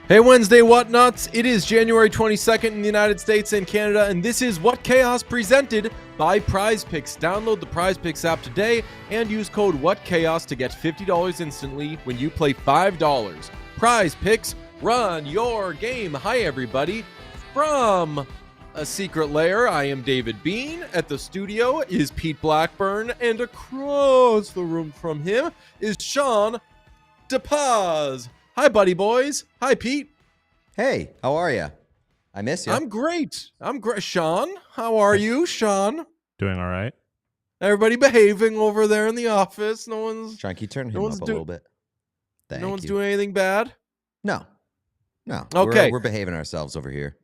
Hey, Wednesday Whatnuts. It is January 22nd in the United States and Canada, and this is What Chaos presented by Prize Picks. Download the Prize Picks app today and use code WhatChaos to get $50 instantly when you play $5. Prize Picks, run your game. Hi, everybody. From a secret lair, I am David Bean. At the studio is Pete Blackburn, and across the room from him is Sean DePaz. Hi, buddy boys. Hi, Pete. Hey, how are you? I miss you. I'm great. Sean, how are you, Sean? Doing all right. Everybody behaving over there in the office. No one's trying to keep turning him up a little bit. No one's doing anything bad? No. Okay. We're behaving ourselves over here.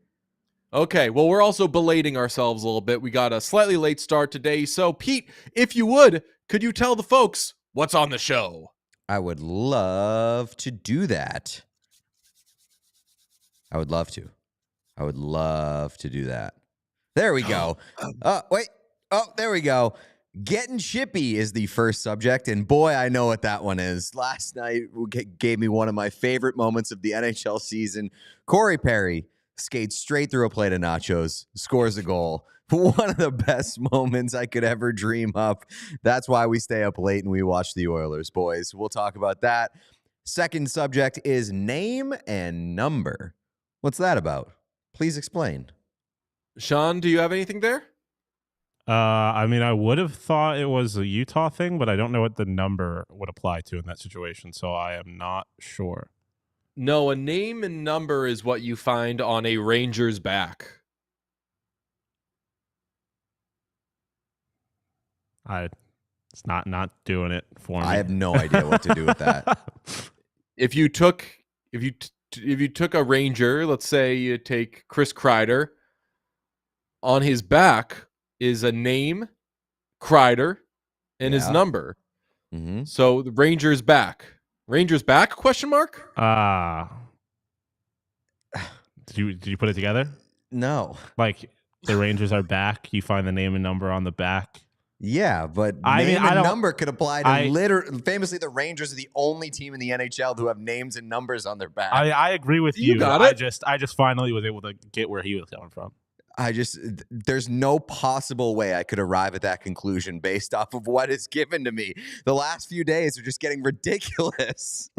Okay, well, we're also belating ourselves a little bit. We got a slightly late start today. So, Pete, if you would, could you tell the folks what's on the show? I would love to do that. I would love to do that. There we go. Wait. Oh, there we go. Getting chippy is the first subject, and boy, I know what that one is. Last night gave me one of my favorite moments of the NHL season. Corey Perry skates straight through a plate of nachos, scores a goal. One of the best moments I could ever dream up. That's why we stay up late and we watch the Oilers, boys. We'll talk about that. Second subject is name and number. What's that about? Please explain. Sean, do you have anything there? I mean, I would have thought it was a Utah thing, but I don't know what the number would apply to in that situation, so I am not sure. No, a name and number is what you find on a Ranger's back. It's not doing it for me. I have no idea what to do with that. If you took a Ranger, let's say you take Chris Kreider, on his back is a name, Kreider, and his number. Mm-hmm. So the Ranger's back. Ranger's back? Question mark? Did you put it together? No. Like the Rangers are back. You find the name and number on the back. Yeah, but name and number could apply to famously, the Rangers are the only team in the NHL who have names and numbers on their back. I agree with you. Got it. I just finally was able to get where he was coming from. There's no possible way I could arrive at that conclusion based off of what is given to me. The last few days are just getting ridiculous.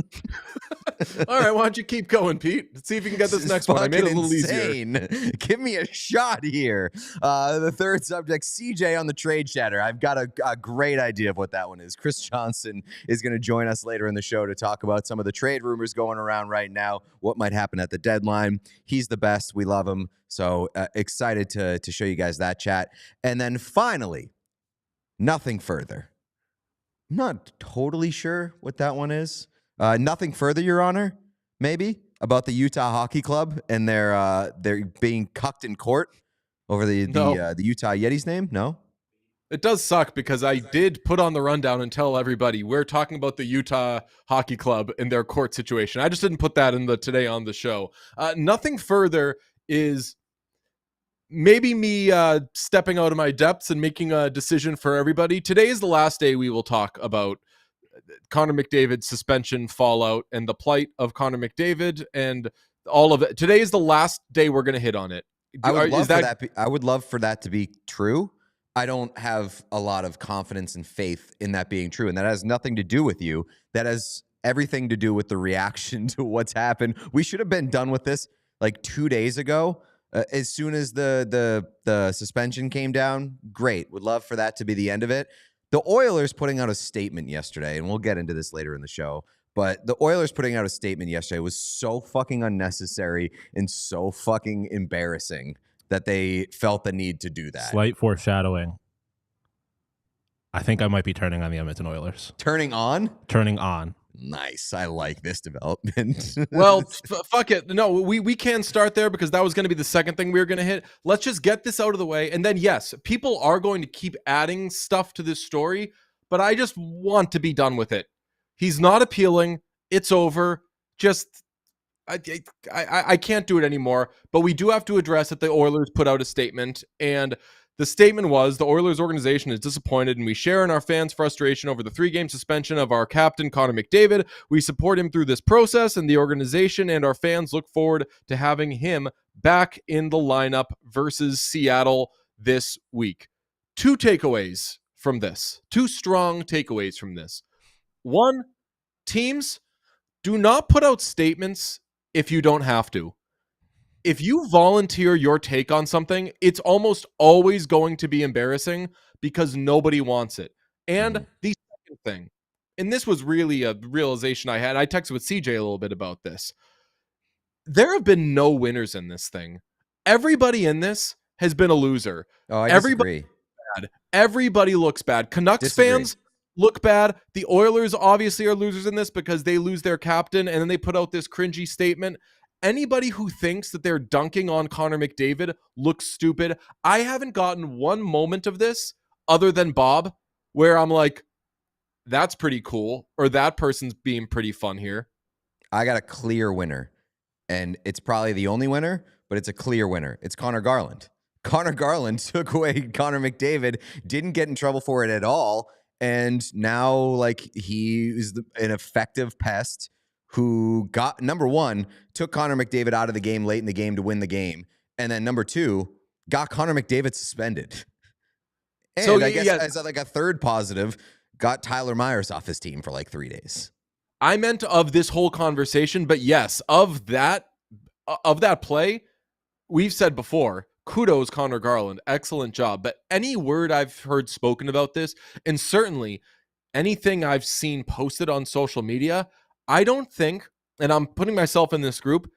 All right, why don't you keep going, Pete? Let's see if you can get this next one. I made it a little easier. Give me a shot here. The third subject, CJ on the trade chatter. I've got a great idea of what that one is. Chris Johnston is going to join us later in the show to talk about some of the trade rumors going around right now, what might happen at the deadline. He's the best. We love him. So excited to show you guys that chat. And then finally, nothing further. I'm not totally sure what that one is. Nothing further, Your Honor, maybe, about the Utah Hockey Club and they're being cucked in court over the Utah Yeti's name? No? It does suck because I did put on the rundown and tell everybody we're talking about the Utah Hockey Club and their court situation. I just didn't put that in the today on the show. Nothing further is maybe me stepping out of my depths and making a decision for everybody. Today is the last day we will talk about Connor McDavid's suspension fallout and the plight of Connor McDavid and all of it. Today is the last day we're going to hit on it. I would love for that to be true. I don't have a lot of confidence and faith in that being true, and that has nothing to do with you. That has everything to do with the reaction to what's happened. We should have been done with this like 2 days ago. As soon as the suspension came down, great. Would love for that to be the end of it. The Oilers putting out a statement yesterday, and we'll get into this later in the show, But the Oilers putting out a statement yesterday was so fucking unnecessary and so fucking embarrassing that they felt the need to do that. Slight foreshadowing. I think I might be turning on the Edmonton Oilers. Turning on? Turning on. Nice. I like this development. Well, fuck it. No, we can start there because that was going to be the second thing we were going to hit. Let's just get this out of the way. And then, yes, people are going to keep adding stuff to this story, but I just want to be done with it. He's not appealing. It's over. Just, I can't do it anymore. But we do have to address that the Oilers put out a statement, and the statement was the Oilers organization is disappointed, and we share in our fans' frustration over the 3-game suspension of our captain, Connor McDavid. We support him through this process, and the organization and our fans look forward to having him back in the lineup versus Seattle this week. Two takeaways from this. Two strong takeaways from this. One, teams, do not put out statements if you don't have to. If you volunteer your take on something, it's almost always going to be embarrassing because nobody wants it. And the second thing, and this was really a realization I had, I texted with CJ a little bit about this. There have been no winners in this thing. Everybody in this has been a loser. Oh, I disagree. Everybody looks bad. Canucks fans look bad. The Oilers obviously are losers in this because they lose their captain and then they put out this cringy statement. Anybody who thinks that they're dunking on Connor McDavid looks stupid. I haven't gotten one moment of this other than Bob where I'm like, that's pretty cool, or that person's being pretty fun here. I got a clear winner, and it's probably the only winner, but it's a clear winner. It's Connor Garland. Connor Garland took away Connor McDavid, didn't get in trouble for it at all, and now like he is an effective pest who got, number one, took Connor McDavid out of the game late in the game to win the game, and then number two, got Connor McDavid suspended. And so, I guess as like a third positive, got Tyler Myers off his team for like 3 days. I meant of this whole conversation, but yes, of that play, we've said before, kudos Connor Garland, excellent job. But any word I've heard spoken about this, and certainly anything I've seen posted on social media, I don't think, and I'm putting myself in this group,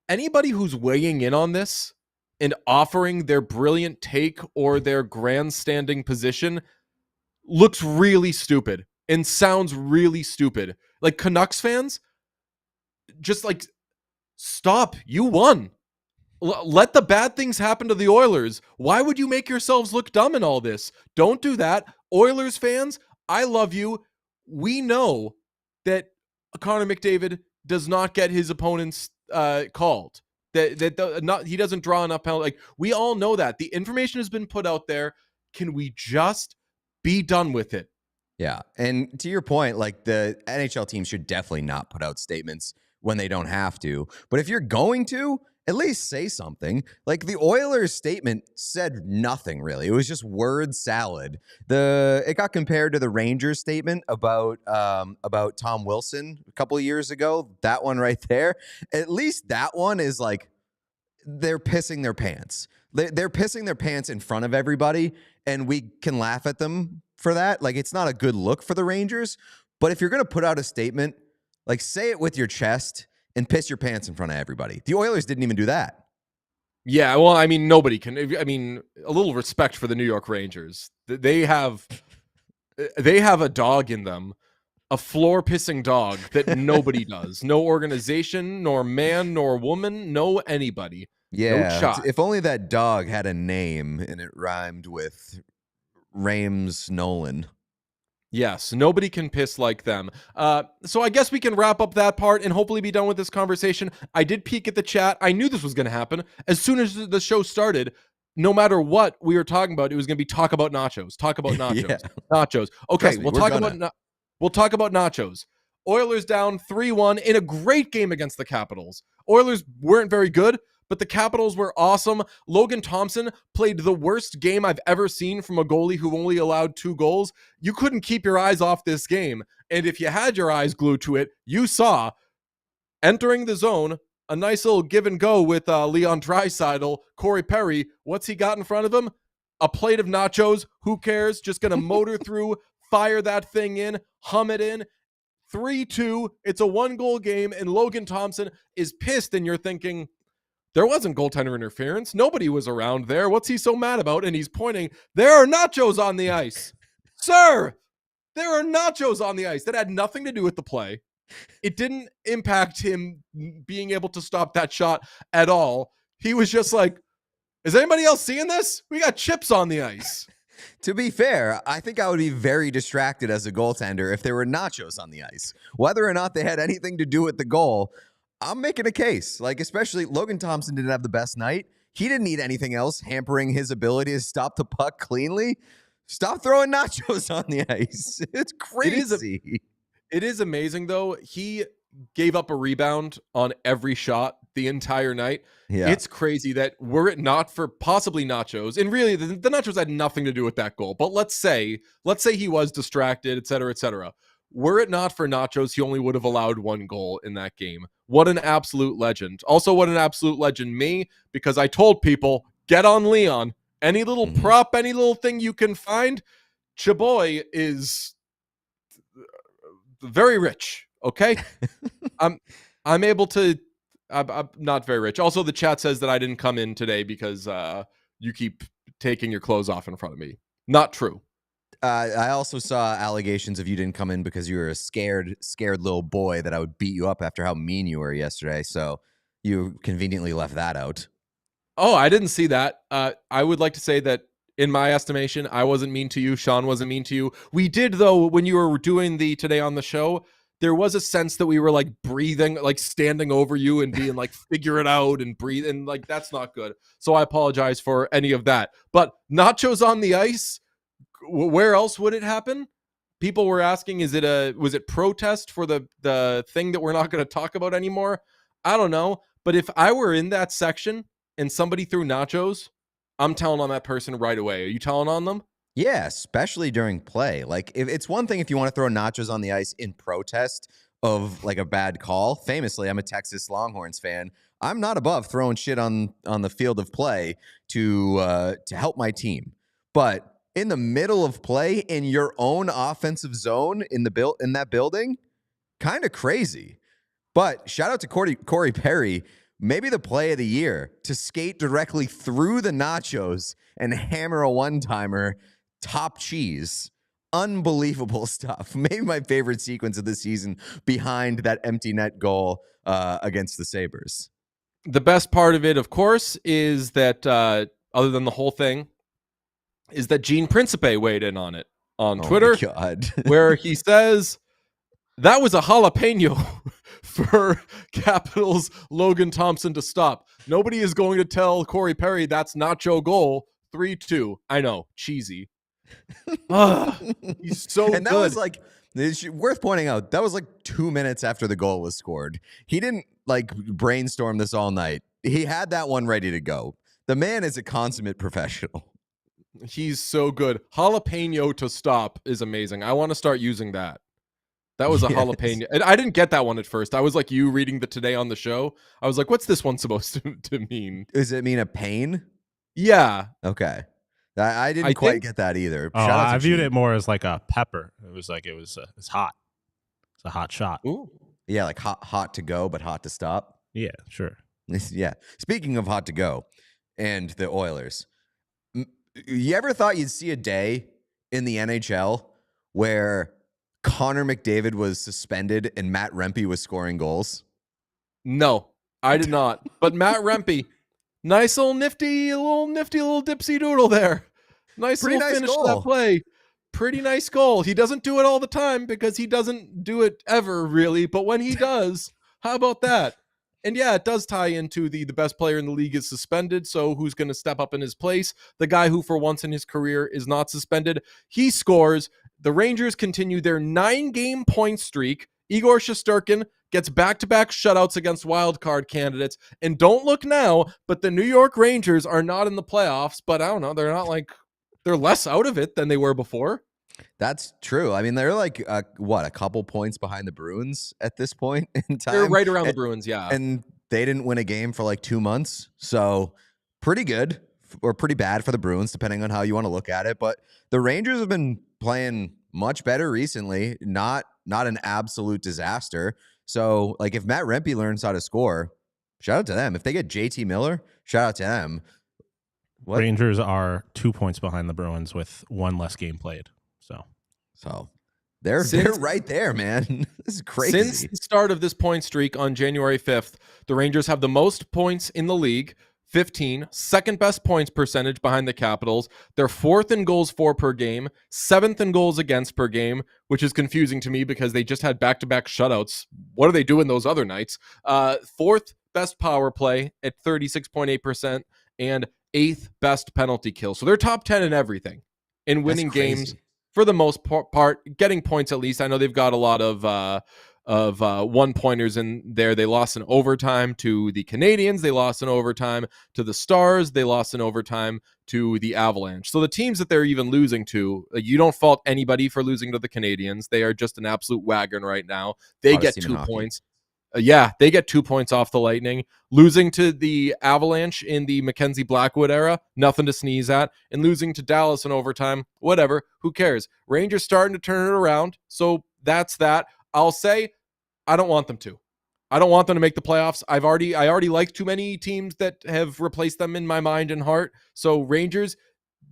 anybody who's weighing in on this and offering their brilliant take or their grandstanding position looks really stupid and sounds really stupid. Like Canucks fans, just like, stop. You won. Let the bad things happen to the Oilers. Why would you make yourselves look dumb in all this? Don't do that. Oilers fans, I love you. We know that Connor McDavid does not get his opponents called. He doesn't draw enough penalties. Like, we all know that. The information has been put out there. Can we just be done with it? Yeah. And to your point, like the NHL team should definitely not put out statements when they don't have to. But if you're going to, at least say something. Like the Oilers statement said nothing really. It was just word salad. It got compared to the Rangers statement about Tom Wilson a couple of years ago. That one right there. At least that one is like they're pissing their pants. They're pissing their pants in front of everybody, and we can laugh at them for that. Like, it's not a good look for the Rangers. But if you're going to put out a statement, like, say it with your chest and piss your pants in front of everybody. The Oilers didn't even do that. Yeah, well, I mean, nobody can. I mean, a little respect for the New York Rangers. They have a dog in them, a floor-pissing dog that nobody does. No organization, nor man, nor woman, no anybody. Yeah, no shot. If only that dog had a name and it rhymed with Rames Nolan. Yes, nobody can piss like them. So I guess we can wrap up that part and hopefully be done with this conversation. I did peek at the chat. I knew this was going to happen. As soon as the show started, no matter what we were talking about, it was going to be talk about nachos. Talk about nachos. Yeah. Nachos. Okay, Me, we'll talk about nachos. Oilers down 3-1 in a great game against the Capitals. Oilers weren't very good, but the Capitals were awesome. Logan Thompson played the worst game I've ever seen from a goalie who only allowed 2 goals. You couldn't keep your eyes off this game. And if you had your eyes glued to it, you saw entering the zone, a nice little give and go with Leon Draisaitl, Corey Perry. What's he got in front of him? A plate of nachos. Who cares? Just going to motor through, fire that thing in, hum it in. 3-2. It's a 1-goal game, and Logan Thompson is pissed, and you're thinking, there wasn't goaltender interference. Nobody was around there. What's he so mad about? And he's pointing, there are nachos on the ice. Sir, there are nachos on the ice. That had nothing to do with the play. It didn't impact him being able to stop that shot at all. He was just like, is anybody else seeing this? We got chips on the ice. To be fair, I think I would be very distracted as a goaltender if there were nachos on the ice. Whether or not they had anything to do with the goal, I'm making a case. Like, especially Logan Thompson didn't have the best night. He didn't need anything else hampering his ability to stop the puck cleanly. Stop throwing nachos on the ice. It's crazy. It is amazing, though. He gave up a rebound on every shot the entire night. Yeah. It's crazy that were it not for possibly nachos, and really the nachos had nothing to do with that goal, but let's say he was distracted, et cetera, et cetera. Were it not for nachos, he only would have allowed 1 goal in that game. What an absolute legend. Also, what an absolute legend me, because I told people, get on Leon. Any little prop, any little thing you can find, Chaboy is very rich, okay? I'm able to, I'm not very rich. Also, the chat says that I didn't come in today because you keep taking your clothes off in front of me. Not true. I also saw allegations of you didn't come in because you were a scared little boy that I would beat you up after how mean you were yesterday. So you conveniently left that out. Oh, I didn't see that. I would like to say that in my estimation, I wasn't mean to you. Sean wasn't mean to you. We did, though, when you were doing the Today on the Show, there was a sense that we were like breathing, like standing over you and being like, figure it out and breathe. And like, that's not good. So I apologize for any of that. But nachos on the ice, where else would it happen? People were asking, was it protest for the thing that we're not going to talk about anymore? I don't know. But if I were in that section and somebody threw nachos, I'm telling on that person right away. Are you telling on them? Yeah, especially during play. Like, if it's one thing if you want to throw nachos on the ice in protest of like a bad call. Famously, I'm a Texas Longhorns fan. I'm not above throwing shit on the field of play to help my team. But in the middle of play in your own offensive zone in that building, kind of crazy. But shout out to Corey Perry, maybe the play of the year, to skate directly through the nachos and hammer a one-timer, top cheese. Unbelievable stuff. Maybe my favorite sequence of the season behind that empty net goal against the Sabres. The best part of it, of course, is that other than the whole thing, is that Gene Principe weighed in on it on Twitter, where he says that was a jalapeno for Capitals Logan Thompson to stop. Nobody is going to tell Corey Perry that's nacho goal. 3-2. I know, cheesy. He's so and that good. Was like, worth pointing out, that was like 2 minutes after the goal was scored. He didn't like brainstorm this all night. He had that one ready to go. The man is a consummate professional. He's so good. Jalapeno to stop is amazing. I want to start using that. That was a jalapeno. And I didn't get that one at first. I was like you reading the Today on the Show. I was like, what's this one supposed to mean? Does it mean a pain? Yeah. Okay. I didn't quite get that either. Oh, I viewed it more as like a pepper. It was hot. It's a hot shot. Ooh. Yeah, like hot to go, but hot to stop. Yeah, sure. Yeah. Speaking of hot to go and the Oilers, you ever thought you'd see a day in the NHL where Connor McDavid was suspended and Matt Rempe was scoring goals? No, I did not. But Matt Rempe, nice little nifty little dipsy doodle there. Nice little finish to that play. Pretty nice goal. He doesn't do it all the time because he doesn't do it ever, really. But when he does, how about that? And yeah, it does tie into the best player in the league is suspended. So who's going to step up in his place? The guy who for once in his career is not suspended. He scores. The Rangers continue their 9-game point streak. Igor Shesterkin gets back-to-back shutouts against wildcard candidates. And don't look now, but the New York Rangers are not in the playoffs. But I don't know. They're not like, they're less out of it than they were before. That's true. I mean, they're like, a couple points behind the Bruins at this point in time? They're right around the Bruins, yeah. And they didn't win a game for like 2 months. So pretty good or pretty bad for the Bruins, depending on how you want to look at it. But the Rangers have been playing much better recently. Not an absolute disaster. So, like, if Matt Rempe learns how to score, shout out to them. If they get JT Miller, shout out to them. What? Rangers are 2 points behind the Bruins with one less game played. So they're right there, man. This is crazy. Since the start of this point streak on January 5th, the Rangers have the most points in the league, 15, second best points percentage behind the Capitals. They're fourth in goals for per game, seventh in goals against per game, which is confusing to me because they just had back-to-back shutouts. What are they doing those other nights? Fourth best power play at 36.8% and eighth best penalty kill. So they're top 10 in everything, in winning games for the most part, getting points at least. I know they've got a lot of one-pointers in there. They lost in overtime to the Canadiens. They lost in overtime to the Stars. They lost in overtime to the Avalanche. So the teams that they're even losing to, you don't fault anybody for losing to the Canadiens. They are just an absolute wagon right now. They get 2 points. They get 2 points off the Lightning. Losing to the Avalanche in the Mackenzie Blackwood era, nothing to sneeze at. And losing to Dallas in overtime, whatever, who cares? Rangers starting to turn it around, so that's that. I'll say I don't want them to. I don't want them to make the playoffs. I already like too many teams that have replaced them in my mind and heart. So Rangers,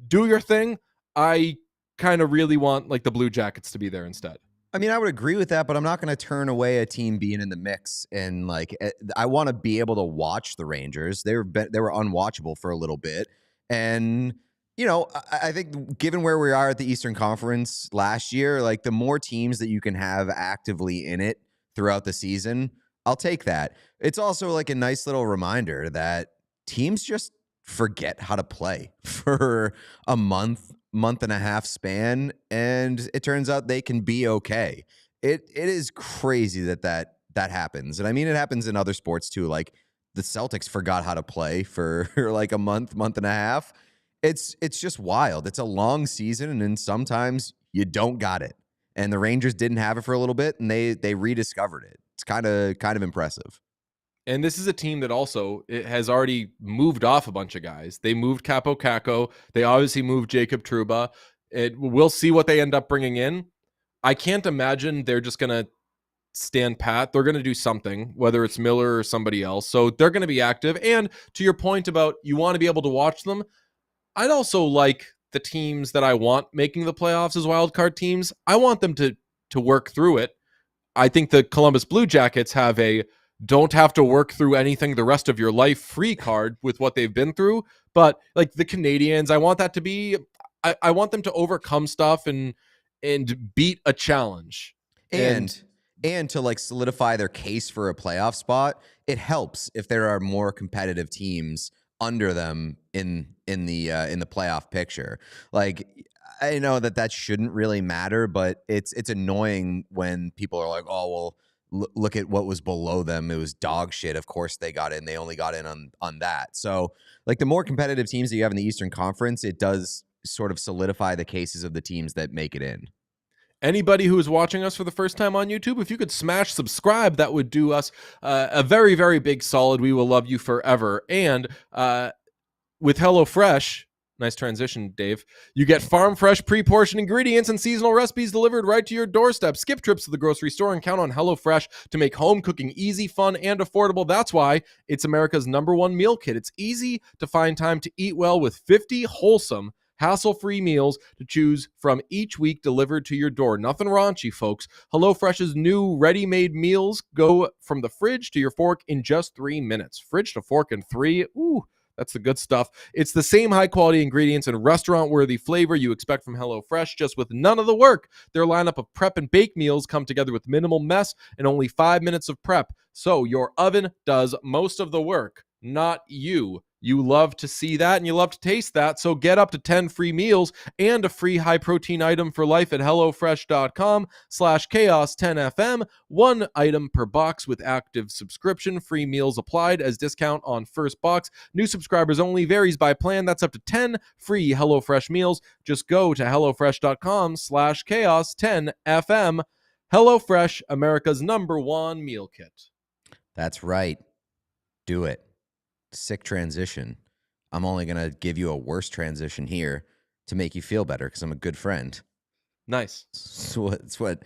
do your thing. I kind of really want like the Blue Jackets to be there instead. I mean, I would agree with that, but I'm not going to turn away a team being in the mix. And like, I want to be able to watch the Rangers. They were unwatchable for a little bit, and you know, I think given where we are at the Eastern Conference last year, like the more teams that you can have actively in it throughout the season, I'll take that. It's also like a nice little reminder that teams just forget how to play for a month and a half span, and it turns out they can be okay. It is crazy that happens. And I mean, it happens in other sports too. Like the Celtics forgot how to play for like a month and a half. It's just wild. It's a long season, and then sometimes you don't got it. And the Rangers didn't have it for a little bit, and they rediscovered it. It's kind of impressive. And this is a team that also has already moved off a bunch of guys. They moved Capo Caco. They obviously moved Jacob Trouba. We'll see what they end up bringing in. I can't imagine they're just going to stand pat. They're going to do something, whether it's Miller or somebody else. So they're going to be active. And to your point about you want to be able to watch them, I'd also like the teams that I want making the playoffs as wildcard teams. I want them to work through it. I think the Columbus Blue Jackets have a don't have to work through anything the rest of your life free card with what they've been through. But like the Canadiens, I want that to be, I want them to overcome stuff and beat a challenge. And to like solidify their case for a playoff spot, it helps if there are more competitive teams under them in the playoff picture. Like, I know that shouldn't really matter, but it's annoying when people are like, oh, well, look at what was below them. It was dog shit. Of course they got in. They only got in on that. So like the more competitive teams that you have in the Eastern Conference, it does sort of solidify the cases of the teams that make it in. Anybody who is watching us for the first time on YouTube, if you could smash subscribe, that would do us a very, very big solid. We will love you forever. And with HelloFresh, nice transition, Dave, you get farm fresh pre-portioned ingredients and seasonal recipes delivered right to your doorstep. Skip trips to the grocery store and count on HelloFresh to make home cooking easy, fun, and affordable. That's why it's America's #1 meal kit. It's easy to find time to eat well with 50 wholesome, hassle-free meals to choose from each week delivered to your door. Nothing raunchy, folks. HelloFresh's new ready-made meals go from the fridge to your fork in just 3 minutes. Fridge to fork in 3. Ooh, that's the good stuff. It's the same high-quality ingredients and restaurant-worthy flavor you expect from HelloFresh, just with none of the work. Their lineup of prep and bake meals come together with minimal mess and only 5 minutes of prep. So your oven does most of the work, not you. You love to see that and you love to taste that. So get up to 10 free meals and a free high protein item for life at HelloFresh.com/chaos10FM. 1 item per box with active subscription. Free meals applied as discount on first box. New subscribers only. Varies by plan. That's up to 10 free HelloFresh meals. Just go to HelloFresh.com/chaos10FM. HelloFresh, America's #1 meal kit. That's right. Do it. Sick transition. I'm only going to give you a worse transition here to make you feel better because I'm a good friend. Nice. It's what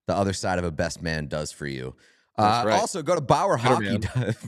the other side of a best man does for you. That's right. Also, go to Bauer Hockey.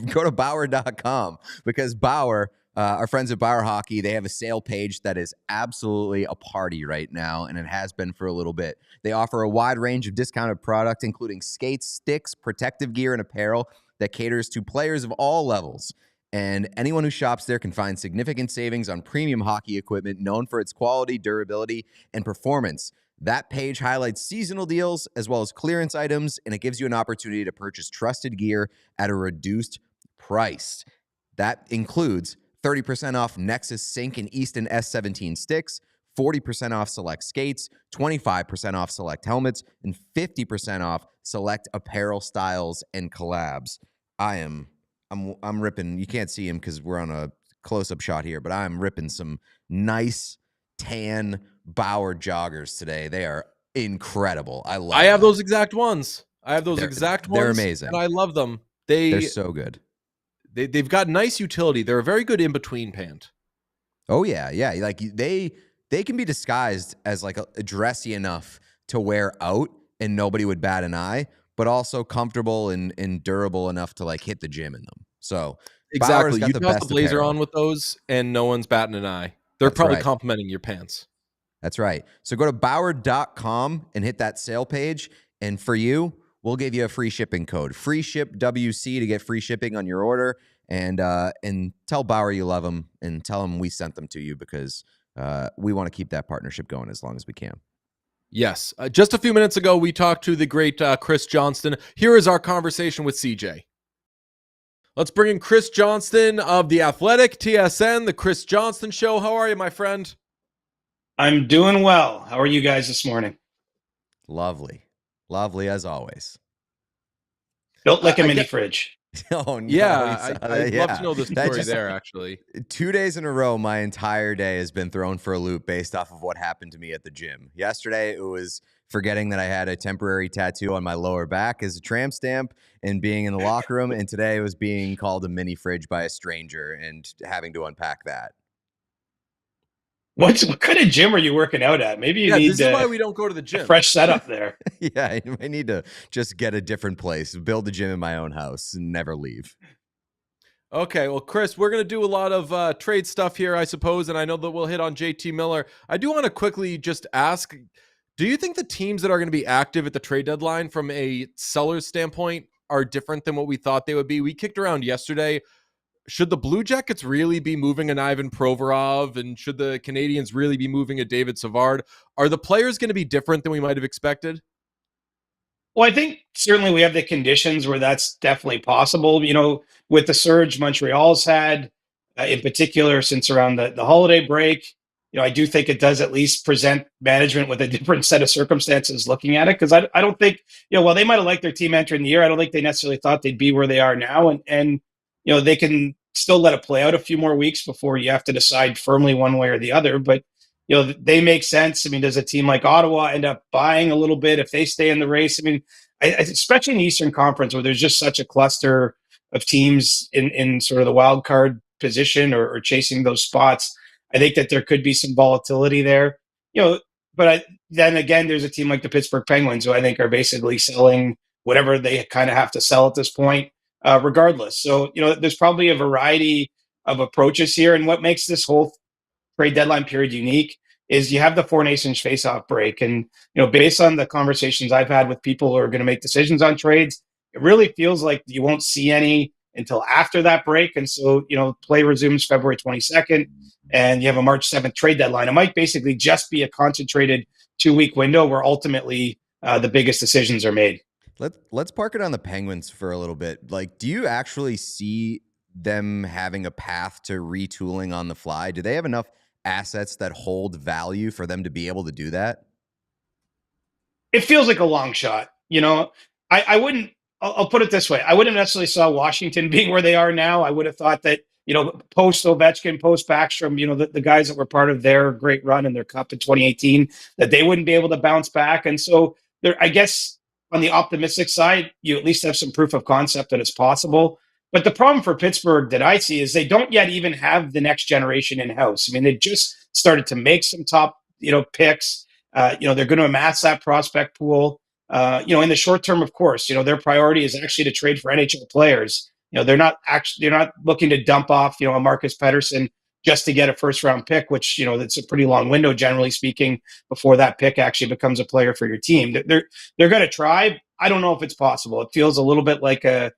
Go to Bauer.com because Bauer, our friends at Bauer Hockey, they have a sale page that is absolutely a party right now, and it has been for a little bit. They offer a wide range of discounted product, including skates, sticks, protective gear, and apparel that caters to players of all levels. And anyone who shops there can find significant savings on premium hockey equipment known for its quality, durability, and performance. That page highlights seasonal deals as well as clearance items, and it gives you an opportunity to purchase trusted gear at a reduced price. That includes 30% off Nexus Sync and Easton S17 sticks, 40% off select skates, 25% off select helmets, and 50% off select apparel styles and collabs. I'm ripping. You can't see him because we're on a close-up shot here, but I'm ripping some nice tan Bauer joggers today. They are incredible. I have them. those exact ones. They're amazing, and I love them. They're so good. They've got nice utility. They're a very good in-between pant. Oh yeah. Like they can be disguised as like a dressy enough to wear out and nobody would bat an eye, but also comfortable and durable enough to like hit the gym in them. So exactly, got you the toss best the blazer apparel on with those, and no one's batting an eye. They're probably complimenting your pants. That's right. So go to Bauer.com and hit that sale page. And for you, we'll give you a free shipping code. Free ship WC to get free shipping on your order. And tell Bauer you love them and tell them we sent them to you because we want to keep that partnership going as long as we can. Yes. Just a few minutes ago, we talked to the great Chris Johnston. Here is our conversation with CJ. Let's bring in Chris Johnston of The Athletic, TSN, The Chris Johnston Show. How are you, my friend? I'm doing well. How are you guys this morning? Lovely. Lovely as always. Built like a mini fridge. Oh, no. Yeah, I'd love to know the story there, actually. 2 days in a row, my entire day has been thrown for a loop based off of what happened to me at the gym. Yesterday, it was forgetting that I had a temporary tattoo on my lower back as a tramp stamp and being in the locker room. And today it was being called a mini fridge by a stranger and having to unpack that. What kind of gym are you working out at? Maybe you need this is why we don't go to the gym. A fresh setup there. Yeah, I need to just get a different place, build a gym in my own house, and never leave. Okay, well, Chris, we're going to do a lot of trade stuff here, I suppose, and I know that we'll hit on JT Miller. I do want to quickly just ask, do you think the teams that are going to be active at the trade deadline from a seller's standpoint are different than what we thought they would be? We kicked around yesterday. Should the Blue Jackets really be moving an Ivan Provorov, and should the Canadians really be moving a David Savard? Are the players going to be different than we might have expected? Well, I think certainly we have the conditions where that's definitely possible. You know, with the surge Montreal's had, in particular, since around the holiday break, you know, I do think it does at least present management with a different set of circumstances looking at it. Because I don't think, you know, while they might have liked their team entering the year, I don't think they necessarily thought they'd be where they are now. And you know, they can still let it play out a few more weeks before you have to decide firmly one way or the other. But, you know, they make sense. I mean, does a team like Ottawa end up buying a little bit if they stay in the race? I mean, especially in the Eastern Conference where there's just such a cluster of teams in sort of the wild card position or chasing those spots, I think that there could be some volatility there. You know, but then again, there's a team like the Pittsburgh Penguins who I think are basically selling whatever they kind of have to sell at this point. Regardless. So, you know, there's probably a variety of approaches here. And what makes this whole trade deadline period unique is you have the Four Nations face-off break. And, you know, based on the conversations I've had with people who are going to make decisions on trades, it really feels like you won't see any until after that break. And so, you know, play resumes February 22nd and you have a March 7th trade deadline. It might basically just be a concentrated 2-week window where ultimately the biggest decisions are made. Let's park it on the Penguins for a little bit. Like, do you actually see them having a path to retooling on the fly? Do they have enough assets that hold value for them to be able to do that? It feels like a long shot. You know, I wouldn't, I'll put it this way. I wouldn't necessarily saw Washington being where they are now. I would have thought that, you know, post Ovechkin, post Backstrom, you know, the guys that were part of their great run in their cup in 2018, that they wouldn't be able to bounce back. And so there, I guess, on the optimistic side, you at least have some proof of concept that it's possible. But the problem for Pittsburgh that I see is they don't yet even have the next generation in-house. I mean, they just started to make some top, you know, picks. They're going to amass that prospect pool. In the short term, of course, their priority is actually to trade for NHL players. They're not looking to dump off, a Marcus Pettersson just to get a first round pick, which, that's a pretty long window, generally speaking, before that pick actually becomes a player for your team. They're going to try. I don't know if it's possible. It feels a little bit like a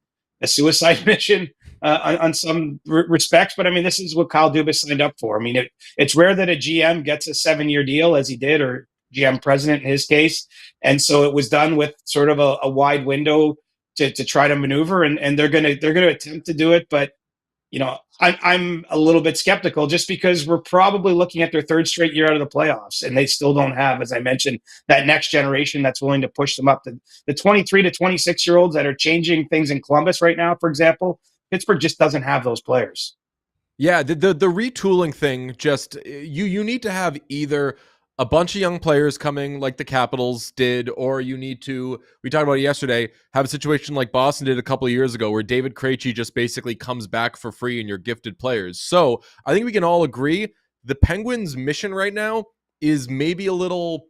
suicide mission on some respects, but I mean, this is what Kyle Dubas signed up for. I mean, it's rare that a GM gets a 7-year deal, as he did, or GM president in his case. And so it was done with sort of a wide window to try to maneuver, and they're going to attempt to do it. But, I'm a little bit skeptical just because we're probably looking at their third straight year out of the playoffs, and they still don't have, as I mentioned, that next generation that's willing to push them up. The 23 to 26-year-olds that are changing things in Columbus right now, for example, Pittsburgh just doesn't have those players. Yeah, the retooling thing, just you need to have either a bunch of young players coming like the Capitals did, or you need to, we talked about it yesterday, have a situation like Boston did a couple of years ago where David Krejci just basically comes back for free and you're gifted players. So I think we can all agree the Penguins' mission right now is maybe a little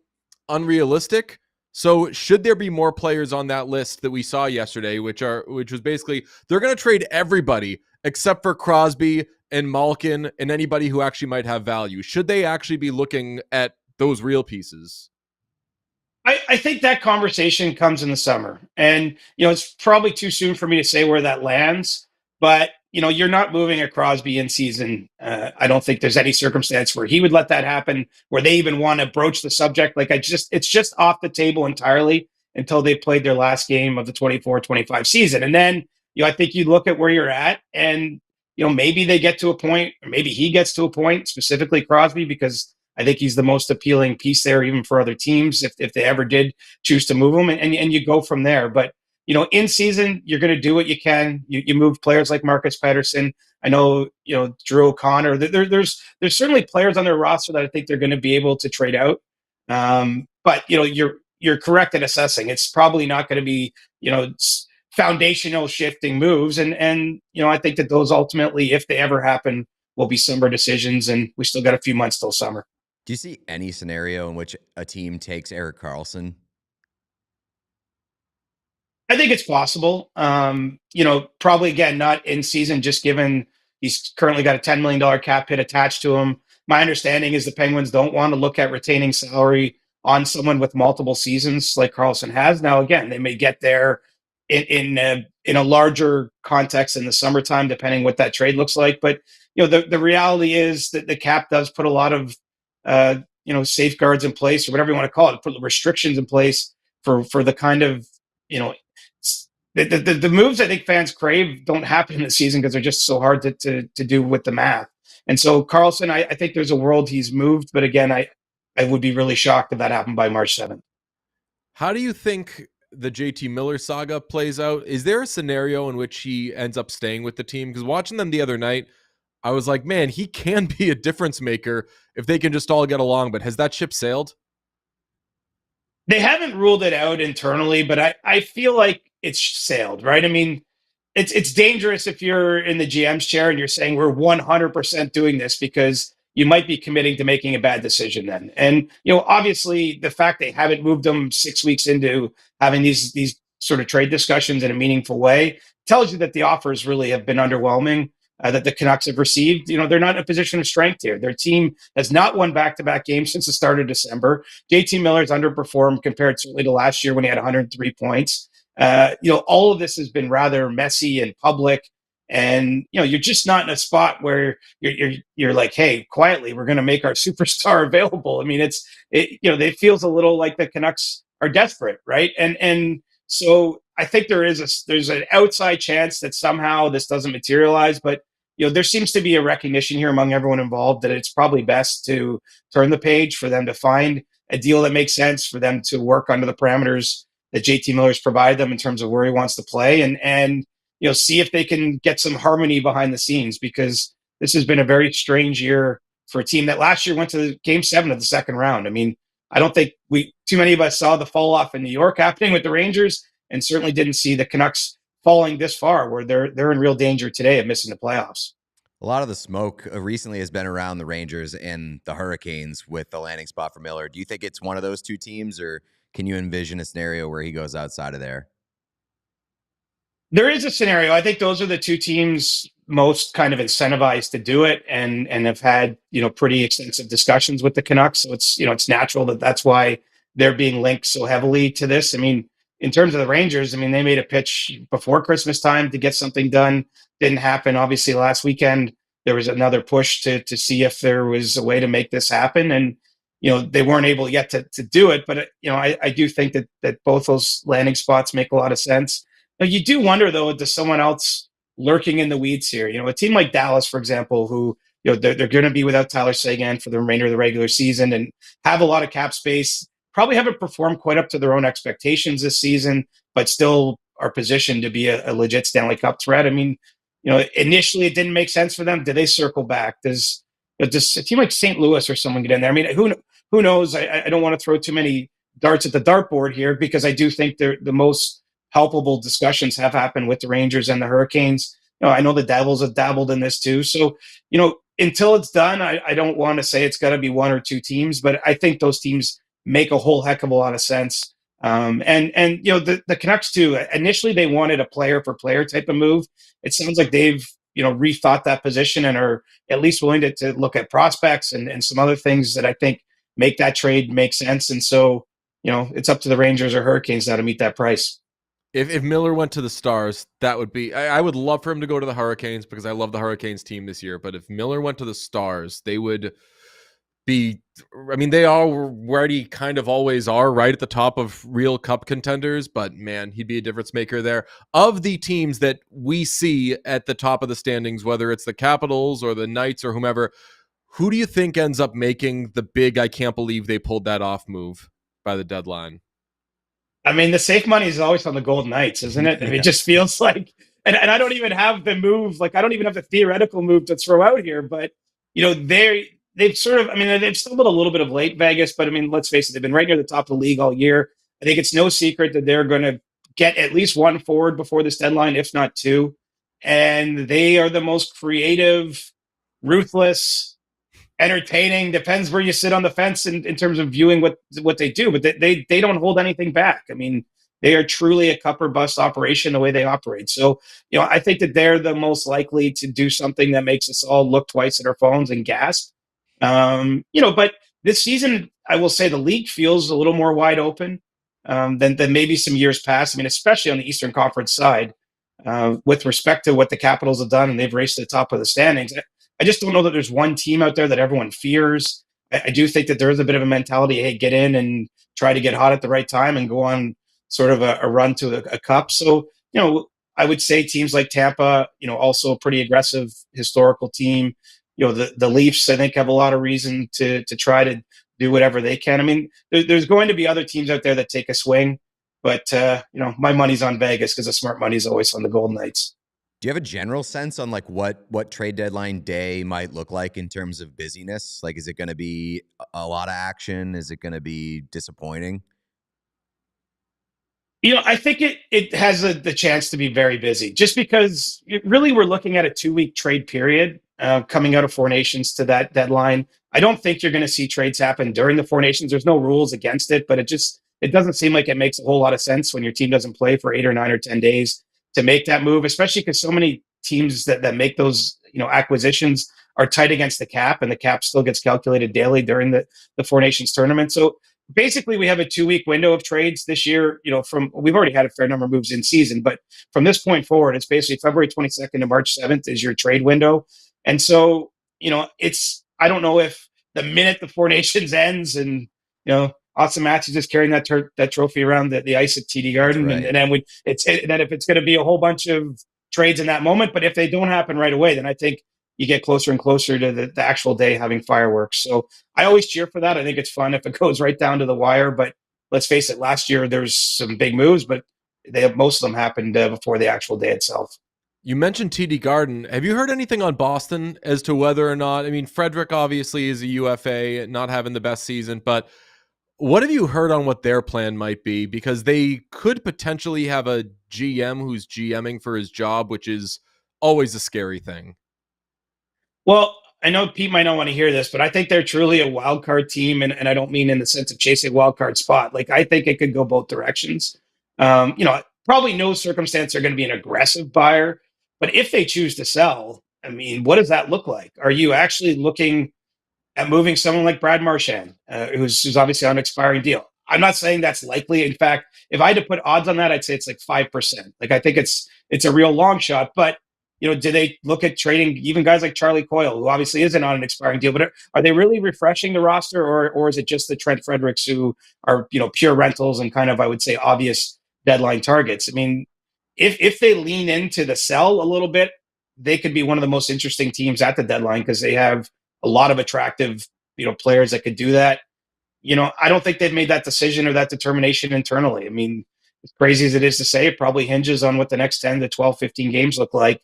unrealistic. So should there be more players on that list that we saw yesterday, which was basically they're going to trade everybody except for Crosby and Malkin and anybody who actually might have value? Should they actually be looking at those real pieces? I think that conversation comes in the summer, and it's probably too soon for me to say where that lands. But you're not moving a Crosby in season. I don't think there's any circumstance where he would let that happen, where they even want to broach the subject. It's just off the table entirely until they played their last game of the 24-25 season, and then I think you look at where you're at, and maybe they get to a point, or maybe he gets to a point, specifically Crosby, because I think he's the most appealing piece there, even for other teams, if they ever did choose to move him, and you go from there. But in season, you're going to do what you can. You move players like Marcus Pettersson. I know Drew O'Connor. There's certainly players on their roster that I think they're going to be able to trade out. But you're correct in assessing it's probably not going to be foundational shifting moves, and I think that those ultimately, if they ever happen, will be summer decisions, and we still got a few months till summer. Do you see any scenario in which a team takes Erik Karlsson? I think it's possible. Probably again, not in season, just given he's currently got a $10 million cap hit attached to him. My understanding is the Penguins don't want to look at retaining salary on someone with multiple seasons like Karlsson has. Now, again, they may get there in a larger context in the summertime, depending what that trade looks like. But the reality is that the cap does put a lot of safeguards in place, or whatever you want to call it, put restrictions in place for the kind of the moves I think fans crave don't happen in the season because they're just so hard to do with the math. And so Karlsson, I think there's a world he's moved, but again, I would be really shocked if that happened by March 7th. How do you think the JT Miller saga plays out? Is there a scenario in which he ends up staying with the team? Because watching them the other night, I was like, man, he can be a difference maker if they can just all get along. But has that ship sailed? They haven't ruled it out internally, but I feel like it's sailed, right? I mean, it's dangerous if you're in the GM's chair and you're saying we're 100% doing this, because you might be committing to making a bad decision then. And, obviously the fact they haven't moved them 6 weeks into having these sort of trade discussions in a meaningful way tells you that the offers really have been underwhelming that the Canucks have received. They're not in a position of strength here. Their team has not won back-to-back games since the start of December. JT Miller's underperformed compared certainly to last year when he had 103 points. All of this has been rather messy and public. And you're just not in a spot where you're like, hey, quietly, we're going to make our superstar available. I mean, it feels a little like the Canucks are desperate, right? And so I think there's an outside chance that somehow this doesn't materialize, but there seems to be a recognition here among everyone involved that it's probably best to turn the page, for them to find a deal that makes sense, for them to work under the parameters that JT Miller's provided them in terms of where he wants to play, and see if they can get some harmony behind the scenes, because this has been a very strange year for a team that last year went to Game 7 of the second round. I mean, I don't think too many of us saw the fall off in New York happening with the Rangers, and certainly didn't see the Canucks falling this far, where they're in real danger today of missing the playoffs. A lot of the smoke recently has been around the Rangers and the Hurricanes with the landing spot for Miller. Do you think it's one of those two teams, or can you envision a scenario where he goes outside of there? There is a scenario. I think those are the two teams most kind of incentivized to do it, and have had pretty extensive discussions with the Canucks. So it's natural that that's why they're being linked so heavily to this. I mean, in terms of the Rangers, I mean, they made a pitch before Christmas time to get something done. Didn't happen. Obviously, last weekend there was another push to see if there was a way to make this happen, and they weren't able yet to do it. But I do think that both those landing spots make a lot of sense. Now, you do wonder, though, does someone else lurking in the weeds here? A team like Dallas, for example, who they're going to be without Tyler Seguin for the remainder of the regular season and have a lot of cap space. Probably haven't performed quite up to their own expectations this season, but still are positioned to be a legit Stanley Cup threat. I mean, initially it didn't make sense for them. Did they circle back? Does a team like St. Louis or someone get in there? I mean, who knows? I don't want to throw too many darts at the dartboard here, because I do think they're the most palpable discussions have happened with the Rangers and the Hurricanes. I know the Devils have dabbled in this too. So, until it's done, I don't want to say it's got to be one or two teams, but I think those teams make a whole heck of a lot of sense. The Canucks too, initially they wanted a player for player type of move. It sounds like they've, rethought that position and are at least willing to look at prospects and some other things that I think make that trade make sense. And so, it's up to the Rangers or Hurricanes now to meet that price. If Miller went to the Stars, that would be... I would love for him to go to the Hurricanes because I love the Hurricanes team this year. But if Miller went to the Stars, they would be... I mean, they already kind of always are right at the top of real cup contenders. But, man, he'd be a difference maker there. Of the teams that we see at the top of the standings, whether it's the Capitals or the Knights or whomever, who do you think ends up making the big I can't believe they pulled that off move by the deadline? I mean, the safe money is always on the Golden Knights, isn't it? I mean, it just feels like, and I don't even have the move, like I don't even have the theoretical move to throw out here, but they've sort of, I mean, they've stumbled a little bit of late, Vegas, but I mean, let's face it, they've been right near the top of the league all year. I think it's no secret that they're going to get at least one forward before this deadline, if not two. And they are the most creative, ruthless, entertaining, depends where you sit on the fence in terms of viewing what they do, but they don't hold anything back. I mean, they are truly a cup or bust operation the way they operate. So, I think that they're the most likely to do something that makes us all look twice at our phones and gasp. But this season, I will say the league feels a little more wide open than maybe some years past. I mean, especially on the Eastern Conference side, with respect to what the Capitals have done, and they've raced to the top of the standings. I just don't know that there's one team out there that everyone fears. I do think that there is a bit of a mentality, hey, get in and try to get hot at the right time and go on sort of a run to a cup. So, I would say teams like Tampa, also a pretty aggressive historical team. The Leafs, I think, have a lot of reason to try to do whatever they can. I mean, there's going to be other teams out there that take a swing, but, my money's on Vegas because the smart money is always on the Golden Knights. Do you have a general sense on like what trade deadline day might look like in terms of busyness? Like, is it going to be a lot of action? Is it going to be disappointing? I think it has the chance to be very busy, just because really we're looking at a 2-week trade period coming out of Four Nations to that deadline. I don't think you're going to see trades happen during the Four Nations. There's no rules against it, but it doesn't seem like it makes a whole lot of sense when your team doesn't play for 8 or 9 or 10 days to make that move, especially because so many teams that make those acquisitions are tight against the cap, and the cap still gets calculated daily during the Four Nations tournament. So basically, we have a 2-week window of trades this year. We've already had a fair number of moves in season, but from this point forward, it's basically February 22nd to March 7th is your trade window. And so, I don't know if the minute the Four Nations ends and Austin Matthews is carrying that trophy around the ice at TD Garden, right. and then if it's going to be a whole bunch of trades in that moment. But if they don't happen right away, then I think you get closer and closer to the actual day having fireworks. So I always cheer for that. I think it's fun if it goes right down to the wire. But let's face it, last year there's some big moves, but most of them happened before the actual day itself. You mentioned TD Garden. Have you heard anything on Boston as to whether or not? I mean, Frederick obviously is a UFA, not having the best season, but what have you heard on what their plan might be? Because they could potentially have a GM who's GMing for his job, which is always a scary thing. Well, I know Pete might not want to hear this, but I think they're truly a wild card team, and I don't mean in the sense of chasing a wild card spot. Like I think it could go both directions. Probably no circumstance they're going to be an aggressive buyer, but if they choose to sell, I mean, what does that look like? Are you actually looking at moving someone like Brad Marchand, who's obviously on an expiring deal? I'm not saying that's likely. In fact, if I had to put odds on that, I'd say it's like 5%. Like I think it's a real long shot, but do they look at trading even guys like Charlie Coyle, who obviously isn't on an expiring deal, but are they really refreshing the roster, or is it just the Trent Fredericks who are pure rentals and kind of, I would say, obvious deadline targets? I mean, if they lean into the sell a little bit, they could be one of the most interesting teams at the deadline because they have a lot of attractive players that could do that. I don't think they've made that decision or that determination internally. I mean, as crazy as it is to say, it probably hinges on what the next 10 to 12, 15 games look like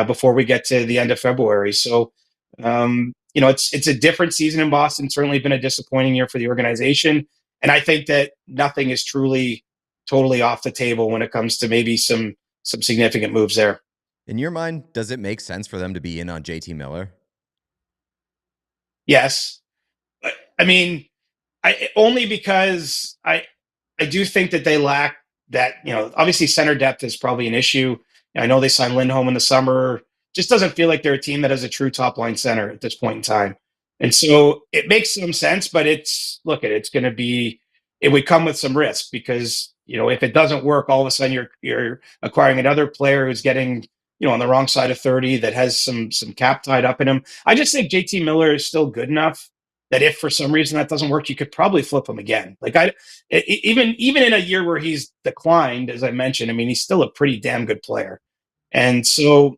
before we get to the end of February. So, it's a different season in Boston. Certainly been a disappointing year for the organization. And I think that nothing is truly totally off the table when it comes to maybe some significant moves there. In your mind, does it make sense for them to be in on JT Miller? Yes. I mean, only because I do think that they lack that, obviously center depth is probably an issue. I know they signed Lindholm in the summer. Just doesn't feel like they're a team that has a true top line center at this point in time. And so it makes some sense, but it would come with some risk because, if it doesn't work, all of a sudden you're acquiring another player who's getting, on the wrong side of 30 that has some cap tied up in him. I just think JT Miller is still good enough that if for some reason that doesn't work, you could probably flip him again. Like even in a year where he's declined, as I mentioned, I mean, he's still a pretty damn good player. And so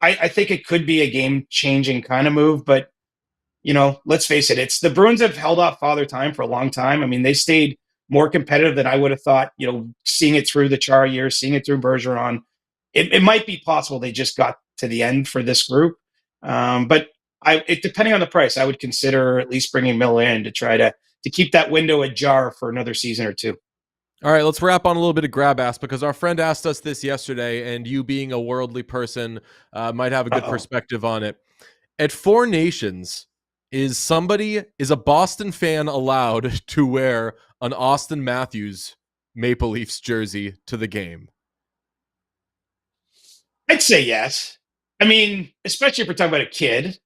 I think it could be a game changing kind of move, but let's face it, it's the Bruins have held off Father Time for a long time. I mean, they stayed more competitive than I would have thought, seeing it through the Chara years, seeing it through Bergeron. It might be possible they just got to the end for this group. But depending on the price, I would consider at least bringing Miller in to try to keep that window ajar for another season or two. All right, let's wrap on a little bit of grab ass because our friend asked us this yesterday, and you being a worldly person might have a good perspective on it. At Four Nations, is a Boston fan allowed to wear an Auston Matthews Maple Leafs jersey to the game? I'd say yes. I mean, especially if we're talking about a kid,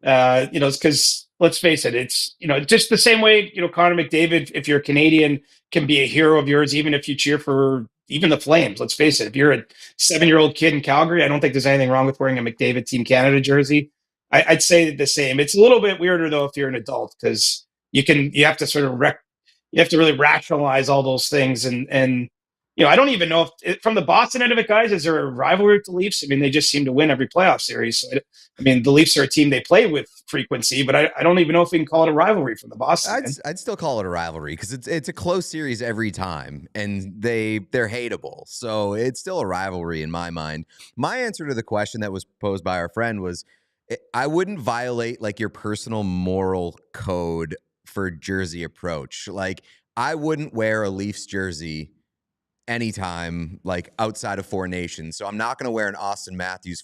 because let's face it, it's, just the same way, Connor McDavid, if you're a Canadian, can be a hero of yours, even if you cheer for even the Flames. Let's face it, if you're a 7-year-old kid in Calgary, I don't think there's anything wrong with wearing a McDavid Team Canada jersey. I'd say the same. It's a little bit weirder though if you're an adult because you have to sort of you have to really rationalize all those things and I don't even know if from the Boston end of it, guys, is there a rivalry with the Leafs? I mean, they just seem to win every playoff series. So, I mean, the Leafs are a team they play with frequency, but I don't even know if we can call it a rivalry from the Boston end. I'd still call it a rivalry because it's a close series every time, and they're hateable. So it's still a rivalry in my mind. My answer to the question that was posed by our friend was, I wouldn't violate like your personal moral code for jersey approach. Like I wouldn't wear a Leafs jersey anytime like outside of Four Nations. So I'm not going to wear an Auston Matthews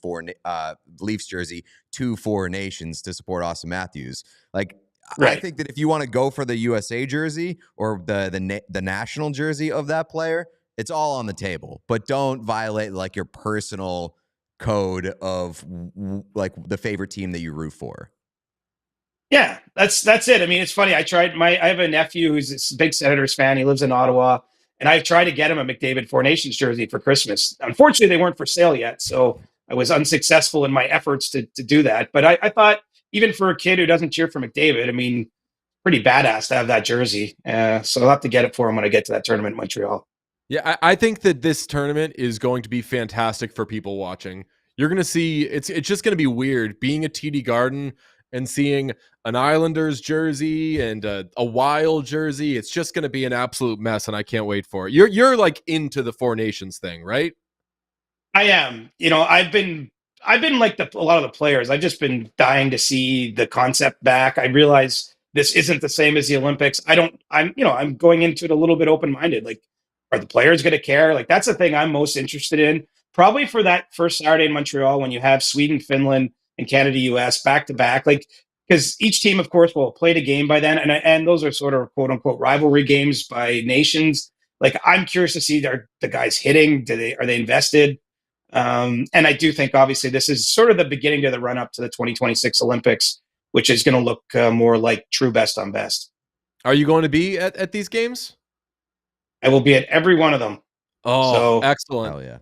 Leafs jersey to Four Nations to support Auston Matthews. Like right. I think that if you want to go for the USA jersey or the national jersey of that player, it's all on the table, but don't violate like your personal code of like the favorite team that you root for. Yeah, that's it. I mean, it's funny. I have a nephew who's a big Senators fan. He lives in Ottawa. And I tried to get him a McDavid Four Nations jersey for Christmas. Unfortunately, they weren't for sale yet, so I was unsuccessful in my efforts to do that. But I thought, even for a kid who doesn't cheer for McDavid, I mean, pretty badass to have that jersey. So I'll have to get it for him when I get to that tournament in Montreal. Yeah, I think that this tournament is going to be fantastic for people watching. You're going to see, it's just going to be weird being at TD Garden and seeing an Islanders jersey and a Wild jersey. It's just going to be an absolute mess, and I can't wait for it. You're like into the Four Nations thing, right? I am. I've been like a lot of the players. I've just been dying to see the concept back. I realize this isn't the same as the Olympics. I'm going into it a little bit open-minded. Like, are the players going to care? Like, that's the thing I'm most interested in. Probably for that first Saturday in Montreal when you have Sweden, Finland, and Canada US back to back. Like, because each team, of course, will have played a game by then, and those are sort of quote unquote rivalry games by nations. Like, I'm curious to see, are the guys hitting? Are they invested? And I do think, obviously, this is sort of the beginning to the run up to the 2026 Olympics, which is going to look more like true best on best. Are you going to be at these games? I will be at every one of them. Oh, So, excellent. Hell yeah.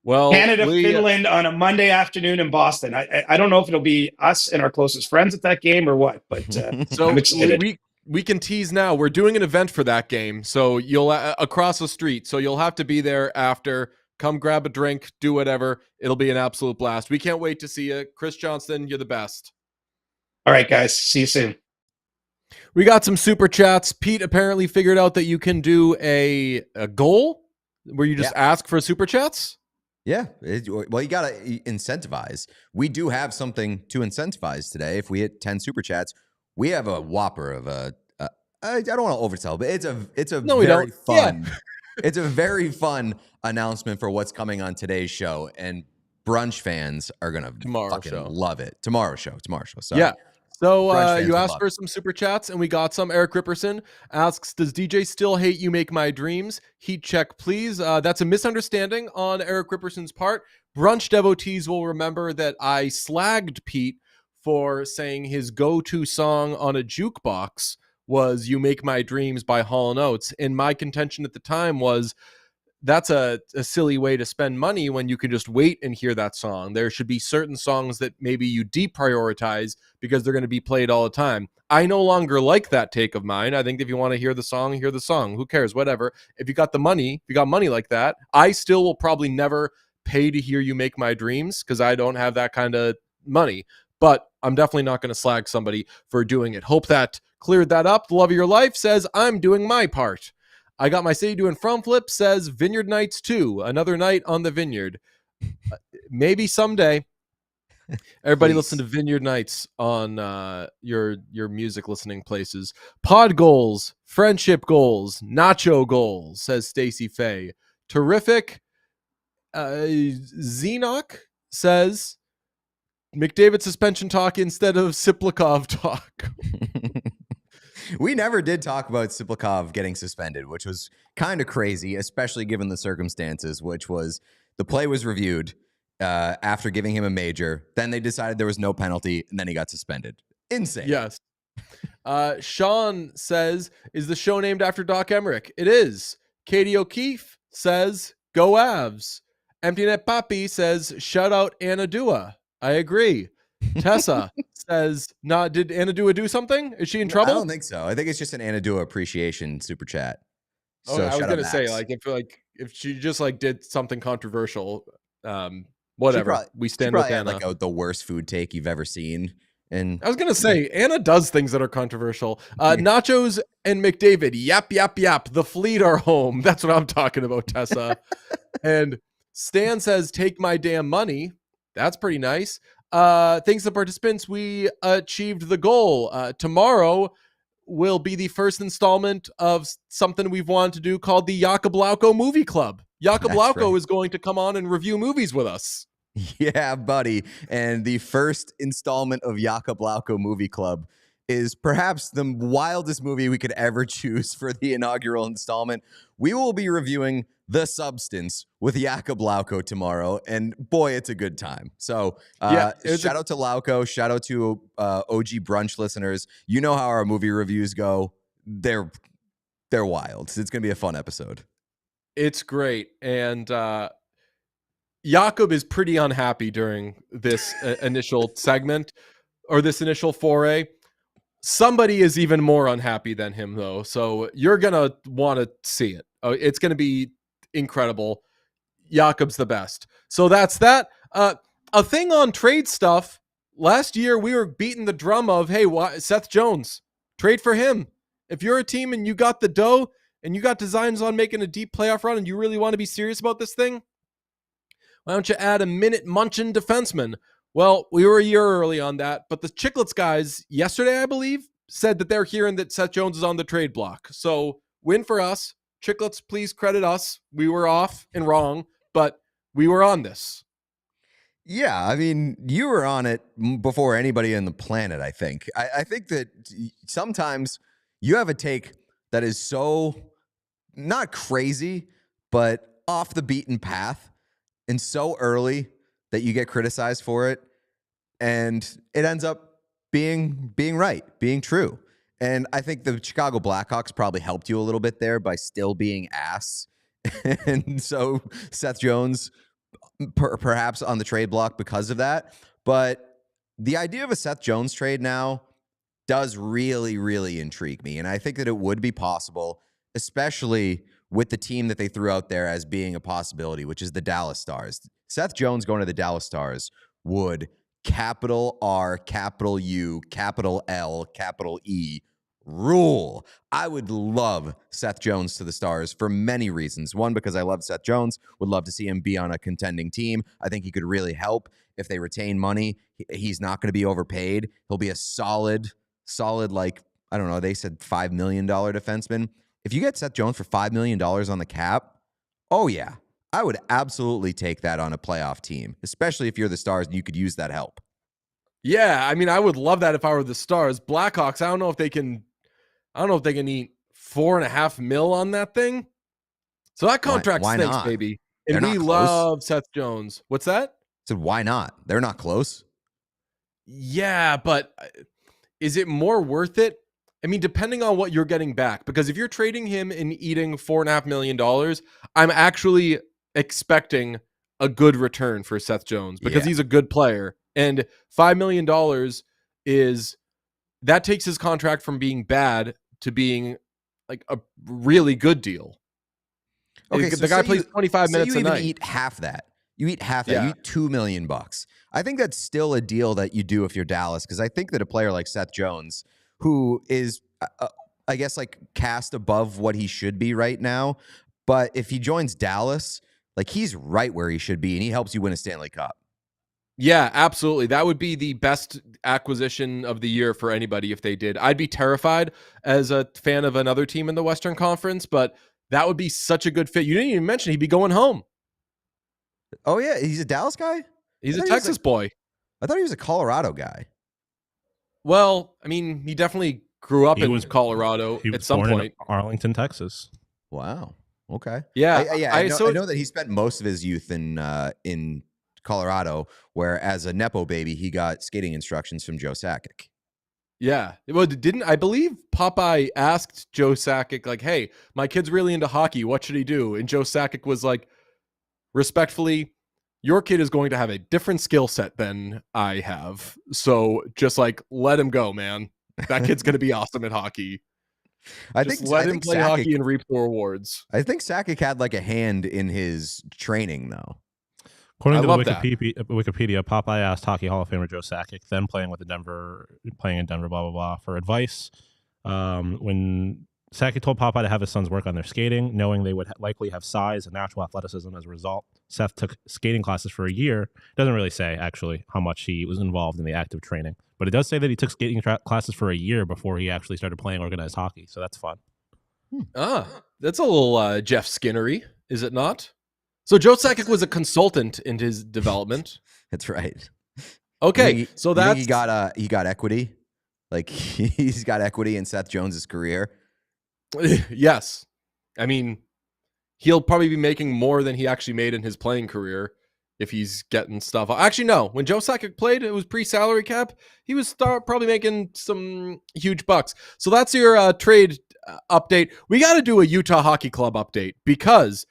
Well, Canada, Finland on a Monday afternoon in Boston. I don't know if it'll be us and our closest friends at that game or what, but so I'm excited. we can tease now. We're doing an event for that game, so you'll across the street. So you'll have to be there after. Come grab a drink, do whatever. It'll be an absolute blast. We can't wait to see you, Chris Johnston. You're the best. All right, guys. See you soon. We got some super chats. Pete apparently figured out that you can do a goal where you just ask for super chats. Yeah. Well, you got to incentivize. We do have something to incentivize today. If we hit 10 super chats, we have a whopper of I don't want to oversell, but it's a very fun. Yeah. It's a very fun announcement for what's coming on today's show, and brunch fans are going to fucking love it. Tomorrow's show. Sorry. Yeah. So you asked for some super chats, and we got some. Eric Ripperson asks, does DJ still hate You Make My Dreams? Heat check, please. That's a misunderstanding on Eric Ripperson's part. Brunch devotees will remember that I slagged Pete for saying his go-to song on a jukebox was You Make My Dreams by Hall & Oates. And my contention at the time was, that's a silly way to spend money when you can just wait and hear that song. There should be certain songs that maybe you deprioritize because they're going to be played all the time. I no longer like that take of mine. I think if you want to hear the song, hear the song. Who cares? Whatever. If you got money like that, I still will probably never pay to hear You Make My Dreams because I don't have that kind of money. But I'm definitely not going to slag somebody for doing it. Hope that cleared that up. The love of your life says, I'm doing my part. I got my Say Doing From Flip says Vineyard Nights 2, another night on the vineyard. Maybe someday. Everybody listen to Vineyard Nights on your music listening places. Pod goals, friendship goals, nacho goals, says Stacy Faye. Terrific. Zenoch says McDavid suspension talk instead of Siplikov talk. We never did talk about Siplikov getting suspended, which was kind of crazy, especially given the circumstances, which was the play was reviewed after giving him a major. Then they decided there was no penalty, and then he got suspended. Insane. Yes. Sean says, is the show named after Doc Emmerich? It is. Katie O'Keefe says, go Avs. Empty Net Papi says, shout out Anadua. I agree. Tessa says, did Anadua do something? Is she in trouble? I don't think so. I think it's just an Anadua appreciation super chat. So I was gonna say, if she just did something controversial, whatever. We stand with Anna. The worst food take you've ever seen. And I was gonna say, Anna does things that are controversial. Nachos and McDavid, yap. The Fleet are home. That's what I'm talking about, Tessa. And Stan says, take my damn money. That's pretty nice. Thanks to participants, we achieved the goal. Tomorrow will be the first installment of something we've wanted to do called the Jakub Lauko Movie Club. Jakub Lauko is going to come on and review movies with us. Yeah, buddy. And the first installment of Jakub Lauko Movie Club is perhaps the wildest movie we could ever choose for the inaugural installment. We will be reviewing The Substance with Jakub Lauko tomorrow, and boy, it's a good time. So shout out to Lauko, shout out to OG Brunch listeners. You know how our movie reviews go. They're wild. It's going to be a fun episode. It's great. And Jakub is pretty unhappy during this initial segment or this initial foray. Somebody is even more unhappy than him, though. So you're going to want to see it. It's going to be incredible. Jakub's the best. So that's that. A thing on trade stuff. Last year, we were beating the drum of, hey, Seth Jones, trade for him. If you're a team and you got the dough and you got designs on making a deep playoff run and you really want to be serious about this thing, why don't you add a minute munching defenseman? Well, we were a year early on that, but the Chicklets guys yesterday, I believe, said that they're hearing that Seth Jones is on the trade block. So win for us. Chicklets, please credit us. We were off and wrong, but we were on this. Yeah, I mean, you were on it before anybody on the planet, I think. I think that sometimes you have a take that is so not crazy, but off the beaten path and so early that you get criticized for it. And it ends up being right, being true. And I think the Chicago Blackhawks probably helped you a little bit there by still being ass. And so Seth Jones perhaps on the trade block because of that. But the idea of a Seth Jones trade now does really, really intrigue me. And I think that it would be possible, especially with the team that they threw out there as being a possibility, which is the Dallas Stars. Seth Jones going to the Dallas Stars would capital R, capital U, capital L, capital E rule. I would love Seth Jones to the Stars for many reasons. One, because I love Seth Jones, would love to see him be on a contending team. I think he could really help if they retain money. He's not going to be overpaid. He'll be a solid, like, I don't know, they said $5 million defenseman. If you get Seth Jones for $5 million on the cap, oh yeah, I would absolutely take that on a playoff team, especially if you're the Stars and you could use that help. Yeah, I mean, I would love that if I were the Stars. Blackhawks, I don't know if they can eat $4.5 million on that thing. So that contract why stinks, not? baby. They're And not we close. love Seth Jones. What's that? So why not? They're not close. Yeah, but is it more worth it? I mean, depending on what you're getting back, because if you're trading him and eating $4.5 million, I'm actually expecting a good return for Seth Jones because he's a good player. And $5 million that takes his contract from being bad to being like a really good deal. Okay, the guy plays 25 minutes a night. You eat half that. You eat half that. You eat $2 million. I think that's still a deal that you do if you're Dallas, because I think that a player like Seth Jones, who is, I guess, like cast above what he should be right now, but if he joins Dallas, like he's right where he should be, and he helps you win a Stanley Cup. Yeah, absolutely. That would be the best acquisition of the year for anybody if they did. I'd be terrified as a fan of another team in the Western Conference, but that would be such a good fit. You didn't even mention he'd be going home. Oh, yeah. He's a Dallas guy? He's a Texas boy. I thought he was a Colorado guy. Well, I mean, he definitely grew up in Colorado at some point. In Arlington, Texas. Wow. Okay. Yeah. I know that he spent most of his youth in Colorado, where as a Nepo baby, he got skating instructions from Joe Sakic. Yeah. Well, I believe Popeye asked Joe Sakic, like, hey, my kid's really into hockey. What should he do? And Joe Sakic was like, respectfully, your kid is going to have a different skill set than I have. So just like, let him go, man. That kid's going to be awesome at hockey. I think let him play hockey and reap the rewards. I think Sakic had like a hand in his training, though. According to Wikipedia, Popeye asked Hockey Hall of Famer Joe Sakic, then playing in Denver, blah, blah, blah, for advice. When Sakic told Popeye to have his sons work on their skating, knowing they would likely have size and natural athleticism as a result, Seth took skating classes for a year. It doesn't really say, actually, how much he was involved in the active training. But it does say that he took skating classes for a year before he actually started playing organized hockey. So that's fun. That's a little Jeff Skinnery, is it not? So Joe Sakic was a consultant in his development. That's right. Okay, so that's he got equity. Like he's got equity in Seth Jones's career. Yes, I mean he'll probably be making more than he actually made in his playing career if he's getting stuff. Actually, no. When Joe Sakic played, it was pre-salary cap. He was probably making some huge bucks. So that's your trade update. We got to do a Utah Hockey Club update because,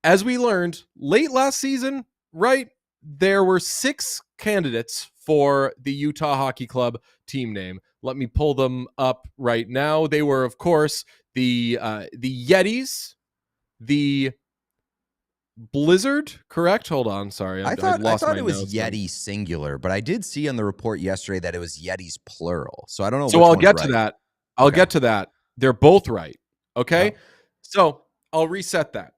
as we learned late last season, right, there were 6 candidates for the Utah Hockey Club team name. Let me pull them up right now. They were, of course, the Yetis, the Blizzard, correct? Hold on, sorry. I thought it was Yeti singular, but I did see on the report yesterday that it was Yetis plural. So I don't know. So I'll get to that. I'll get to that. They're both right. Okay. Oh. So I'll reset that.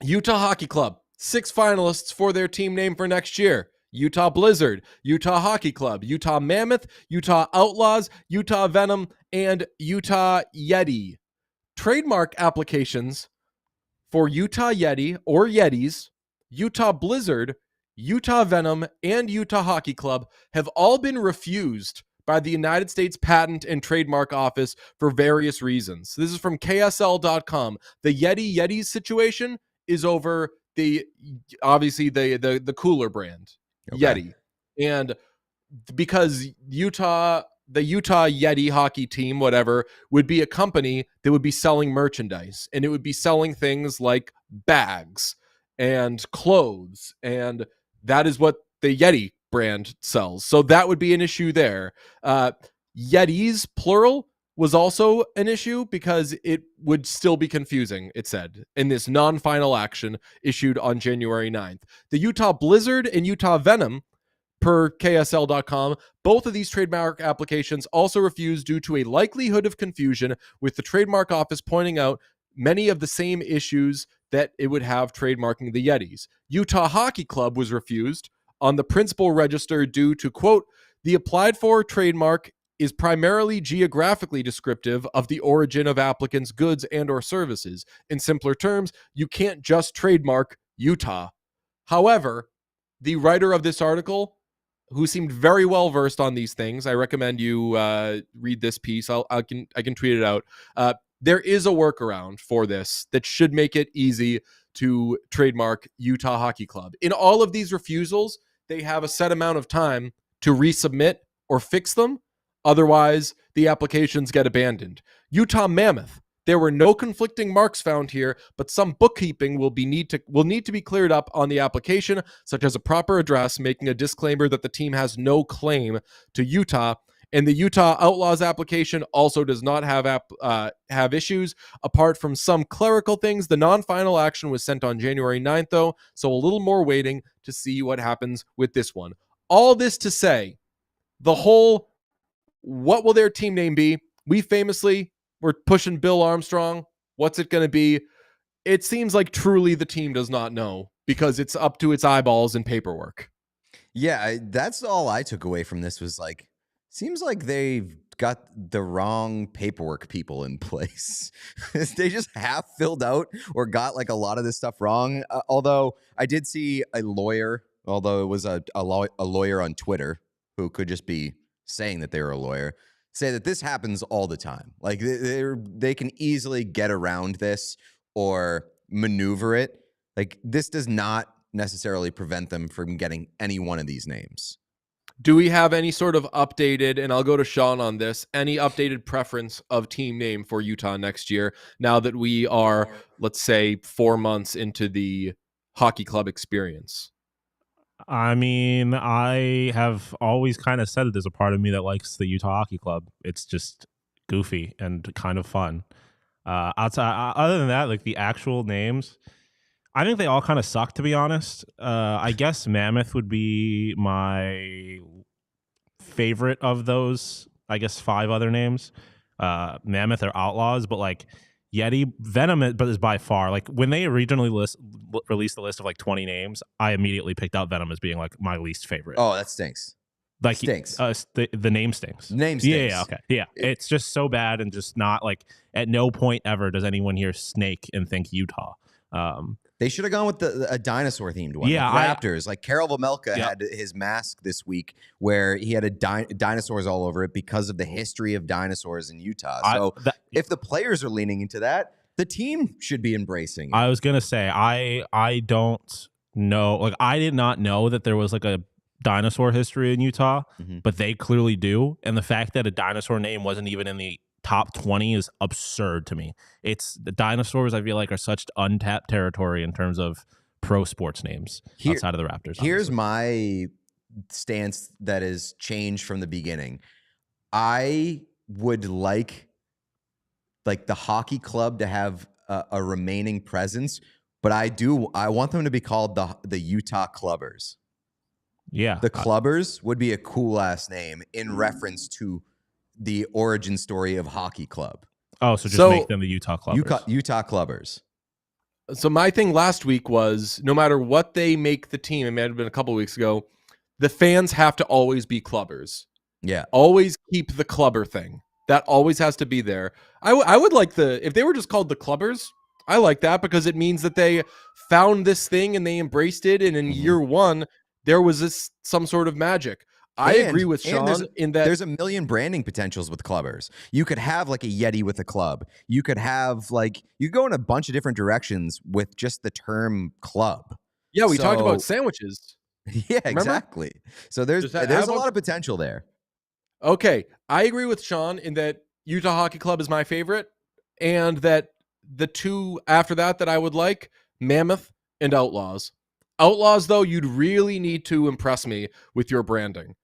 Utah Hockey Club, 6 finalists for their team name for next year. Utah Blizzard, Utah Hockey Club, Utah Mammoth, Utah Outlaws, Utah Venom, and Utah Yeti. Trademark applications for Utah Yeti or Yetis, Utah Blizzard, Utah Venom, and Utah Hockey Club have all been refused by the United States Patent and Trademark Office for various reasons. This is from KSL.com. The Yetis situation is over obviously the cooler brand, Yeti. And because the Utah Yeti hockey team, whatever, would be a company that would be selling merchandise, and it would be selling things like bags and clothes, and that is what the Yeti brand sells. So that would be an issue there. Yetis, plural, was also an issue because it would still be confusing, it said, in this non-final action issued on January 9th. The Utah Blizzard and Utah Venom, per KSL.com, both of these trademark applications also refused due to a likelihood of confusion, with the trademark office pointing out many of the same issues that it would have trademarking the Yetis. Utah Hockey Club was refused on the principal register due to, quote, the applied for trademark is primarily geographically descriptive of the origin of applicants' goods and or services. In simpler terms, you can't just trademark Utah. However, the writer of this article, who seemed very well versed on these things, I recommend you read this piece. I can tweet it out. There is a workaround for this that should make it easy to trademark Utah Hockey Club. In all of these refusals, they have a set amount of time to resubmit or fix them. Otherwise, the applications get abandoned. Utah Mammoth. There were no conflicting marks found here, but some bookkeeping will need to be cleared up on the application, such as a proper address, making a disclaimer that the team has no claim to Utah. And the Utah Outlaws application also does not have issues. Apart from some clerical things, the non-final action was sent on January 9th, though, so a little more waiting to see what happens with this one. All this to say, the whole, what will their team name be? We famously were pushing Bill Armstrong. What's it going to be? It seems like truly the team does not know because it's up to its eyeballs in paperwork. Yeah, that's all I took away from this was like, seems like they've got the wrong paperwork people in place. They just half filled out or got like a lot of this stuff wrong. Although I did see a lawyer, although it was a lawyer on Twitter who could just be saying that they were a lawyer, say that this happens all the time. Like they can easily get around this or maneuver it. Like this does not necessarily prevent them from getting any one of these names. Do we have any sort of updated, and I'll go to Sean on this, any updated preference of team name for Utah next year now that we are, let's say, 4 months into the hockey club experience? I mean, I have always kind of said it. There's a part of me that likes the Utah Hockey Club. It's just goofy and kind of fun. Other than that, like the actual names, I think they all kind of suck, to be honest. I guess Mammoth would be my favorite of those, I guess, 5 other names. Mammoth or Outlaws, but like Yeti, Venom, but is by far, like when they originally released the list of like 20 names, I immediately picked out Venom as being like my least favorite. Oh, that stinks. Like stinks. The name stinks. Name stinks. Yeah, okay. Yeah. It's just so bad and just not like at no point ever does anyone hear Snake and think Utah. They should have gone with a dinosaur themed one. Yeah, like Raptors. Like Karel Vejmelka had his mask this week where he had dinosaurs all over it because of the history of dinosaurs in Utah. So if the players are leaning into that, the team should be embracing it. I was gonna say I don't know. Like I did not know that there was like a dinosaur history in Utah, but they clearly do. And the fact that a dinosaur name wasn't even in the top 20 is absurd to me. It's the dinosaurs, I feel like, are such untapped territory in terms of pro sports names outside of the Raptors. Here's my stance that has changed from the beginning. I would like the hockey club to have a remaining presence, but I want them to be called the Utah Clubbers. Yeah. The Clubbers would be a cool ass name in reference to the origin story of hockey club. Oh, so just make them the Utah Clubbers. Utah Clubbers. So my thing last week was no matter what they make the team, it may have been a couple weeks ago, the fans have to always be clubbers. Yeah. Always keep the clubber thing. That always has to be there. I would like if they were just called the Clubbers, I like that because it means that they found this thing and they embraced it. And in year one, there was some sort of magic. I agree with Sean in that there's a million branding potentials with clubbers. You could have like a Yeti with a club. You could have you go in a bunch of different directions with just the term club. Yeah, we talked about sandwiches. Yeah, exactly. So there's a lot of potential there. Okay, I agree with Sean in that Utah Hockey Club is my favorite, and that the two after that I would like, Mammoth and Outlaws. Outlaws, though, you'd really need to impress me with your branding.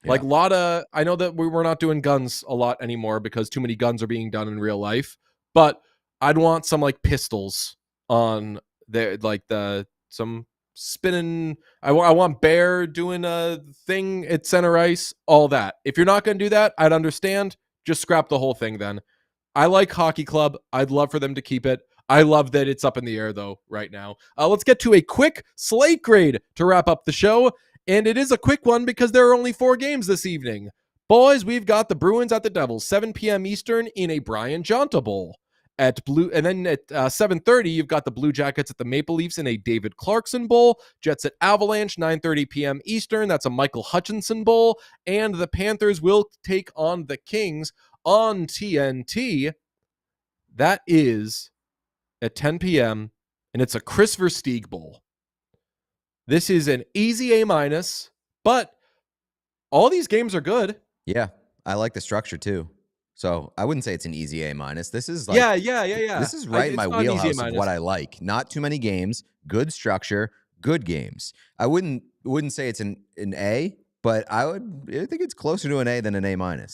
Like I know that we're not doing guns a lot anymore because too many guns are being done in real life, but I'd want some like pistols on there, like some spinning. I want Bear doing a thing at center ice, all that. If you're not going to do that, I'd understand. Just scrap the whole thing then. I like Hockey Club. I'd love for them to keep it. I love that it's up in the air, though, right now. Let's get to a quick slate grade to wrap up the show. And it is a quick one because there are only 4 games this evening. Boys, we've got the Bruins at the Devils, 7 p.m. Eastern in a Brian Jonta Bowl. And then at 7:30, you've got the Blue Jackets at the Maple Leafs in a David Clarkson Bowl. Jets at Avalanche, 9:30 p.m. Eastern. That's a Michael Hutchinson Bowl. And the Panthers will take on the Kings on TNT. That is at 10 p.m. and it's a Chris Versteeg Bowl. This is an easy A-, but all these games are good. Yeah, I like the structure too. So I wouldn't say it's an easy A-. This is yeah. This is right in my wheelhouse of what I like. Not too many games, good structure, good games. I wouldn't say it's an A, but I think it's closer to an A than an A-.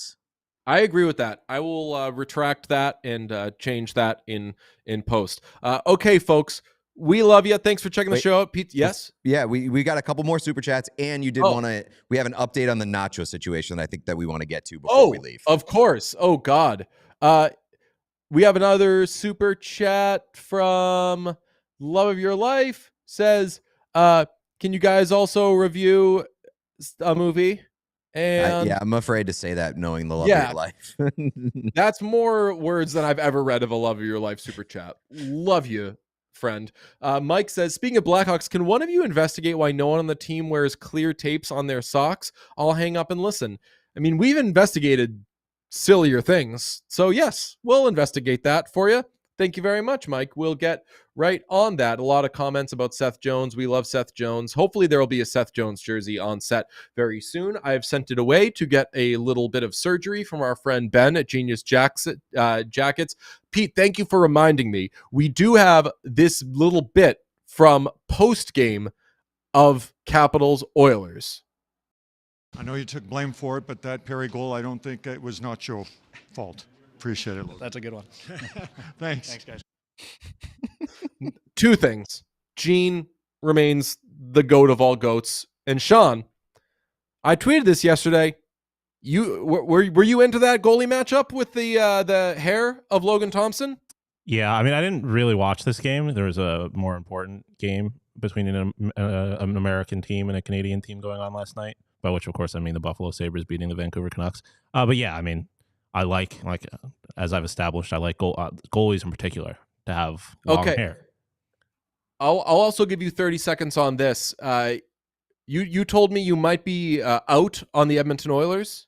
I agree with that. I will retract that and change that in post. Okay, folks. We love you. Thanks for checking the show out, Pete. Yes? Yeah, we got a couple more super chats, and you did we have an update on the Nacho situation that I think that we want to get to before we leave. Of course. Oh, God. We have another super chat from Love of Your Life. Says, can you guys also review a movie? And I'm afraid to say that knowing the Love of Your Life. That's more words than I've ever read of a Love of Your Life super chat. Love you, friend. Mike says, speaking of Blackhawks, can one of you investigate why no one on the team wears clear tapes on their socks? I'll hang up and listen. I mean, we've investigated sillier things. So yes, we'll investigate that for you. Thank you very much, Mike. We'll get right on that. A lot of comments about Seth Jones. We love Seth Jones. Hopefully there will be a Seth Jones jersey on set very soon. I have sent it away to get a little bit of surgery from our friend Ben at Genius Jackets. Pete, thank you for reminding me. We do have this little bit from post-game of Capitals Oilers. I know you took blame for it, but that Perry goal, I don't think it was not your fault. Appreciate it. That's a good one. Thanks. Thanks, guys. 2 things. Gene remains the goat of all goats. And Sean, I tweeted this yesterday. Were you into that goalie matchup with the hair of Logan Thompson? Yeah, I mean, I didn't really watch this game. There was a more important game between an American team and a Canadian team going on last night, by which, of course, I mean the Buffalo Sabres beating the Vancouver Canucks. But yeah, I mean, I like as I've established, I like goalies in particular to have long hair. I'll also give you 30 seconds on this. You told me you might be out on the Edmonton Oilers.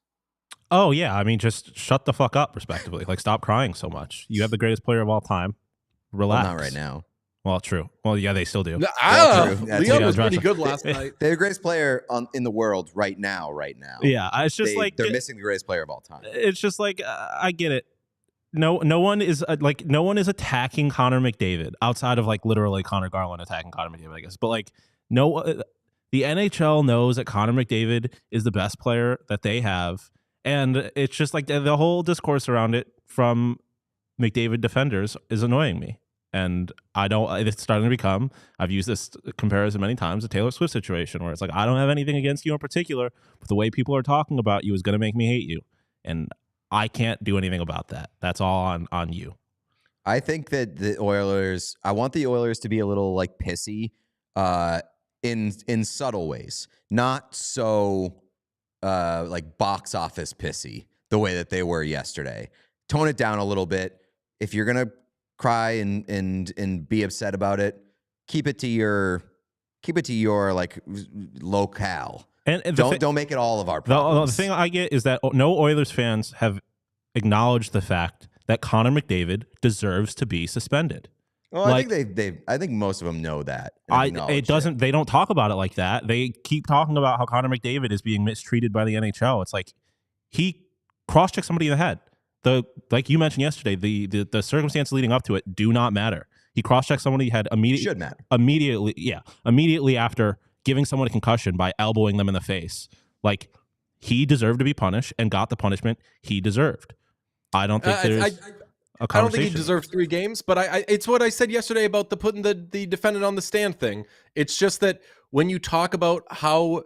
Oh yeah, I mean, just shut the fuck up, respectively. Like, stop crying so much. You have the greatest player of all time. Relax. Well, not right now. Well, true. Well, yeah, they still do. Leon was pretty good last night. They're the greatest player in the world right now. Yeah, it's just they're missing the greatest player of all time. It's just like I get it. No one is attacking Connor McDavid outside of like literally Connor Garland attacking Connor McDavid, I guess. But like the NHL knows that Connor McDavid is the best player that they have, and it's just like the whole discourse around it from McDavid defenders is annoying me. And it's starting to become, I've used this comparison many times, a Taylor Swift situation where it's like, I don't have anything against you in particular, but the way people are talking about you is going to make me hate you. And I can't do anything about that. That's all on you. I think that I want the Oilers to be a little like pissy in subtle ways. Not so like box office pissy the way that they were yesterday. Tone it down a little bit. If you're going to cry and be upset about it, keep it to your keep it to your like locale. And don't make it all of our problems. The thing I get is that no Oilers fans have acknowledged the fact that Connor McDavid deserves to be suspended. Well, like, I think I think most of them know that. They don't talk about it like that. They keep talking about how Connor McDavid is being mistreated by the NHL. It's like he cross-checked somebody in the head. Like you mentioned yesterday, the circumstances leading up to it do not matter. He cross-checked somebody in the head immediately after giving someone a concussion by elbowing them in the face. Like, he deserved to be punished and got the punishment he deserved. I don't think I don't think he deserved 3 games, but it's what I said yesterday about putting the defendant on the stand thing. It's just that when you talk about how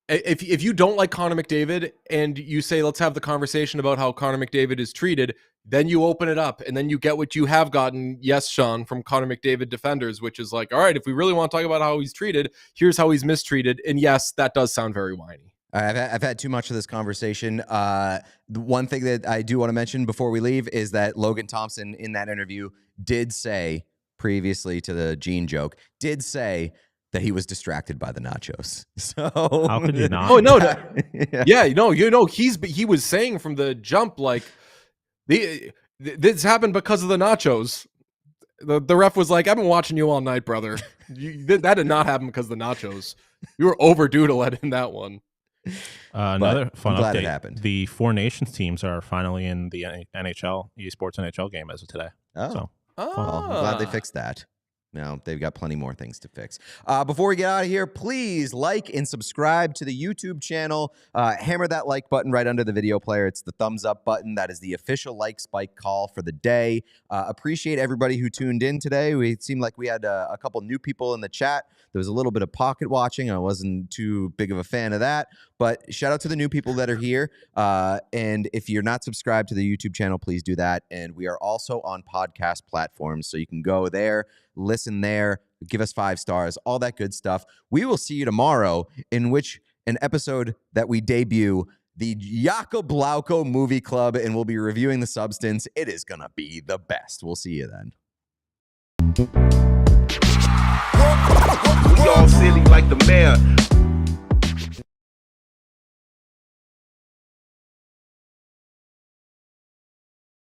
if you don't like Connor McDavid and you say, let's have the conversation about how Connor McDavid is treated, then you open it up and then you get what you have gotten, yes, Sean, from Connor McDavid defenders, which is like, all right, if we really want to talk about how he's treated, here's how he's mistreated. And yes, that does sound very whiny. I've had too much of this conversation. The one thing that I do want to mention before we leave is that Logan Thompson in that interview did say, previously to the Gene joke, did say that he was distracted by the nachos. So how could you not? Oh no, he was saying from the jump, like, this happened because of the nachos. The ref was like, I've been watching you all night, brother. That did not happen because of the nachos. You were overdue to let in that one. Another fun glad update. It happened. The 4 Nations teams are finally in the NHL eSports NHL game as of today. Well, I'm glad they fixed that. No, they've got plenty more things to fix. Before we get out of here, please like and subscribe to the YouTube channel. Hammer that like button right under the video player. It's the thumbs up button. That is the official like spike call for the day. Appreciate everybody who tuned in today. It seemed like we had a couple new people in the chat. There was a little bit of pocket watching. I wasn't too big of a fan of that. But shout out to the new people that are here. And if you're not subscribed to the YouTube channel, please do that. And we are also on podcast platforms, so you can go there, listen there, give us 5 stars, all that good stuff. We will see you tomorrow, in which an episode that we debut the Jakob Blauko Movie Club, and we'll be reviewing The Substance. It is going to be the best. We'll see you then. We all silly like the mayor.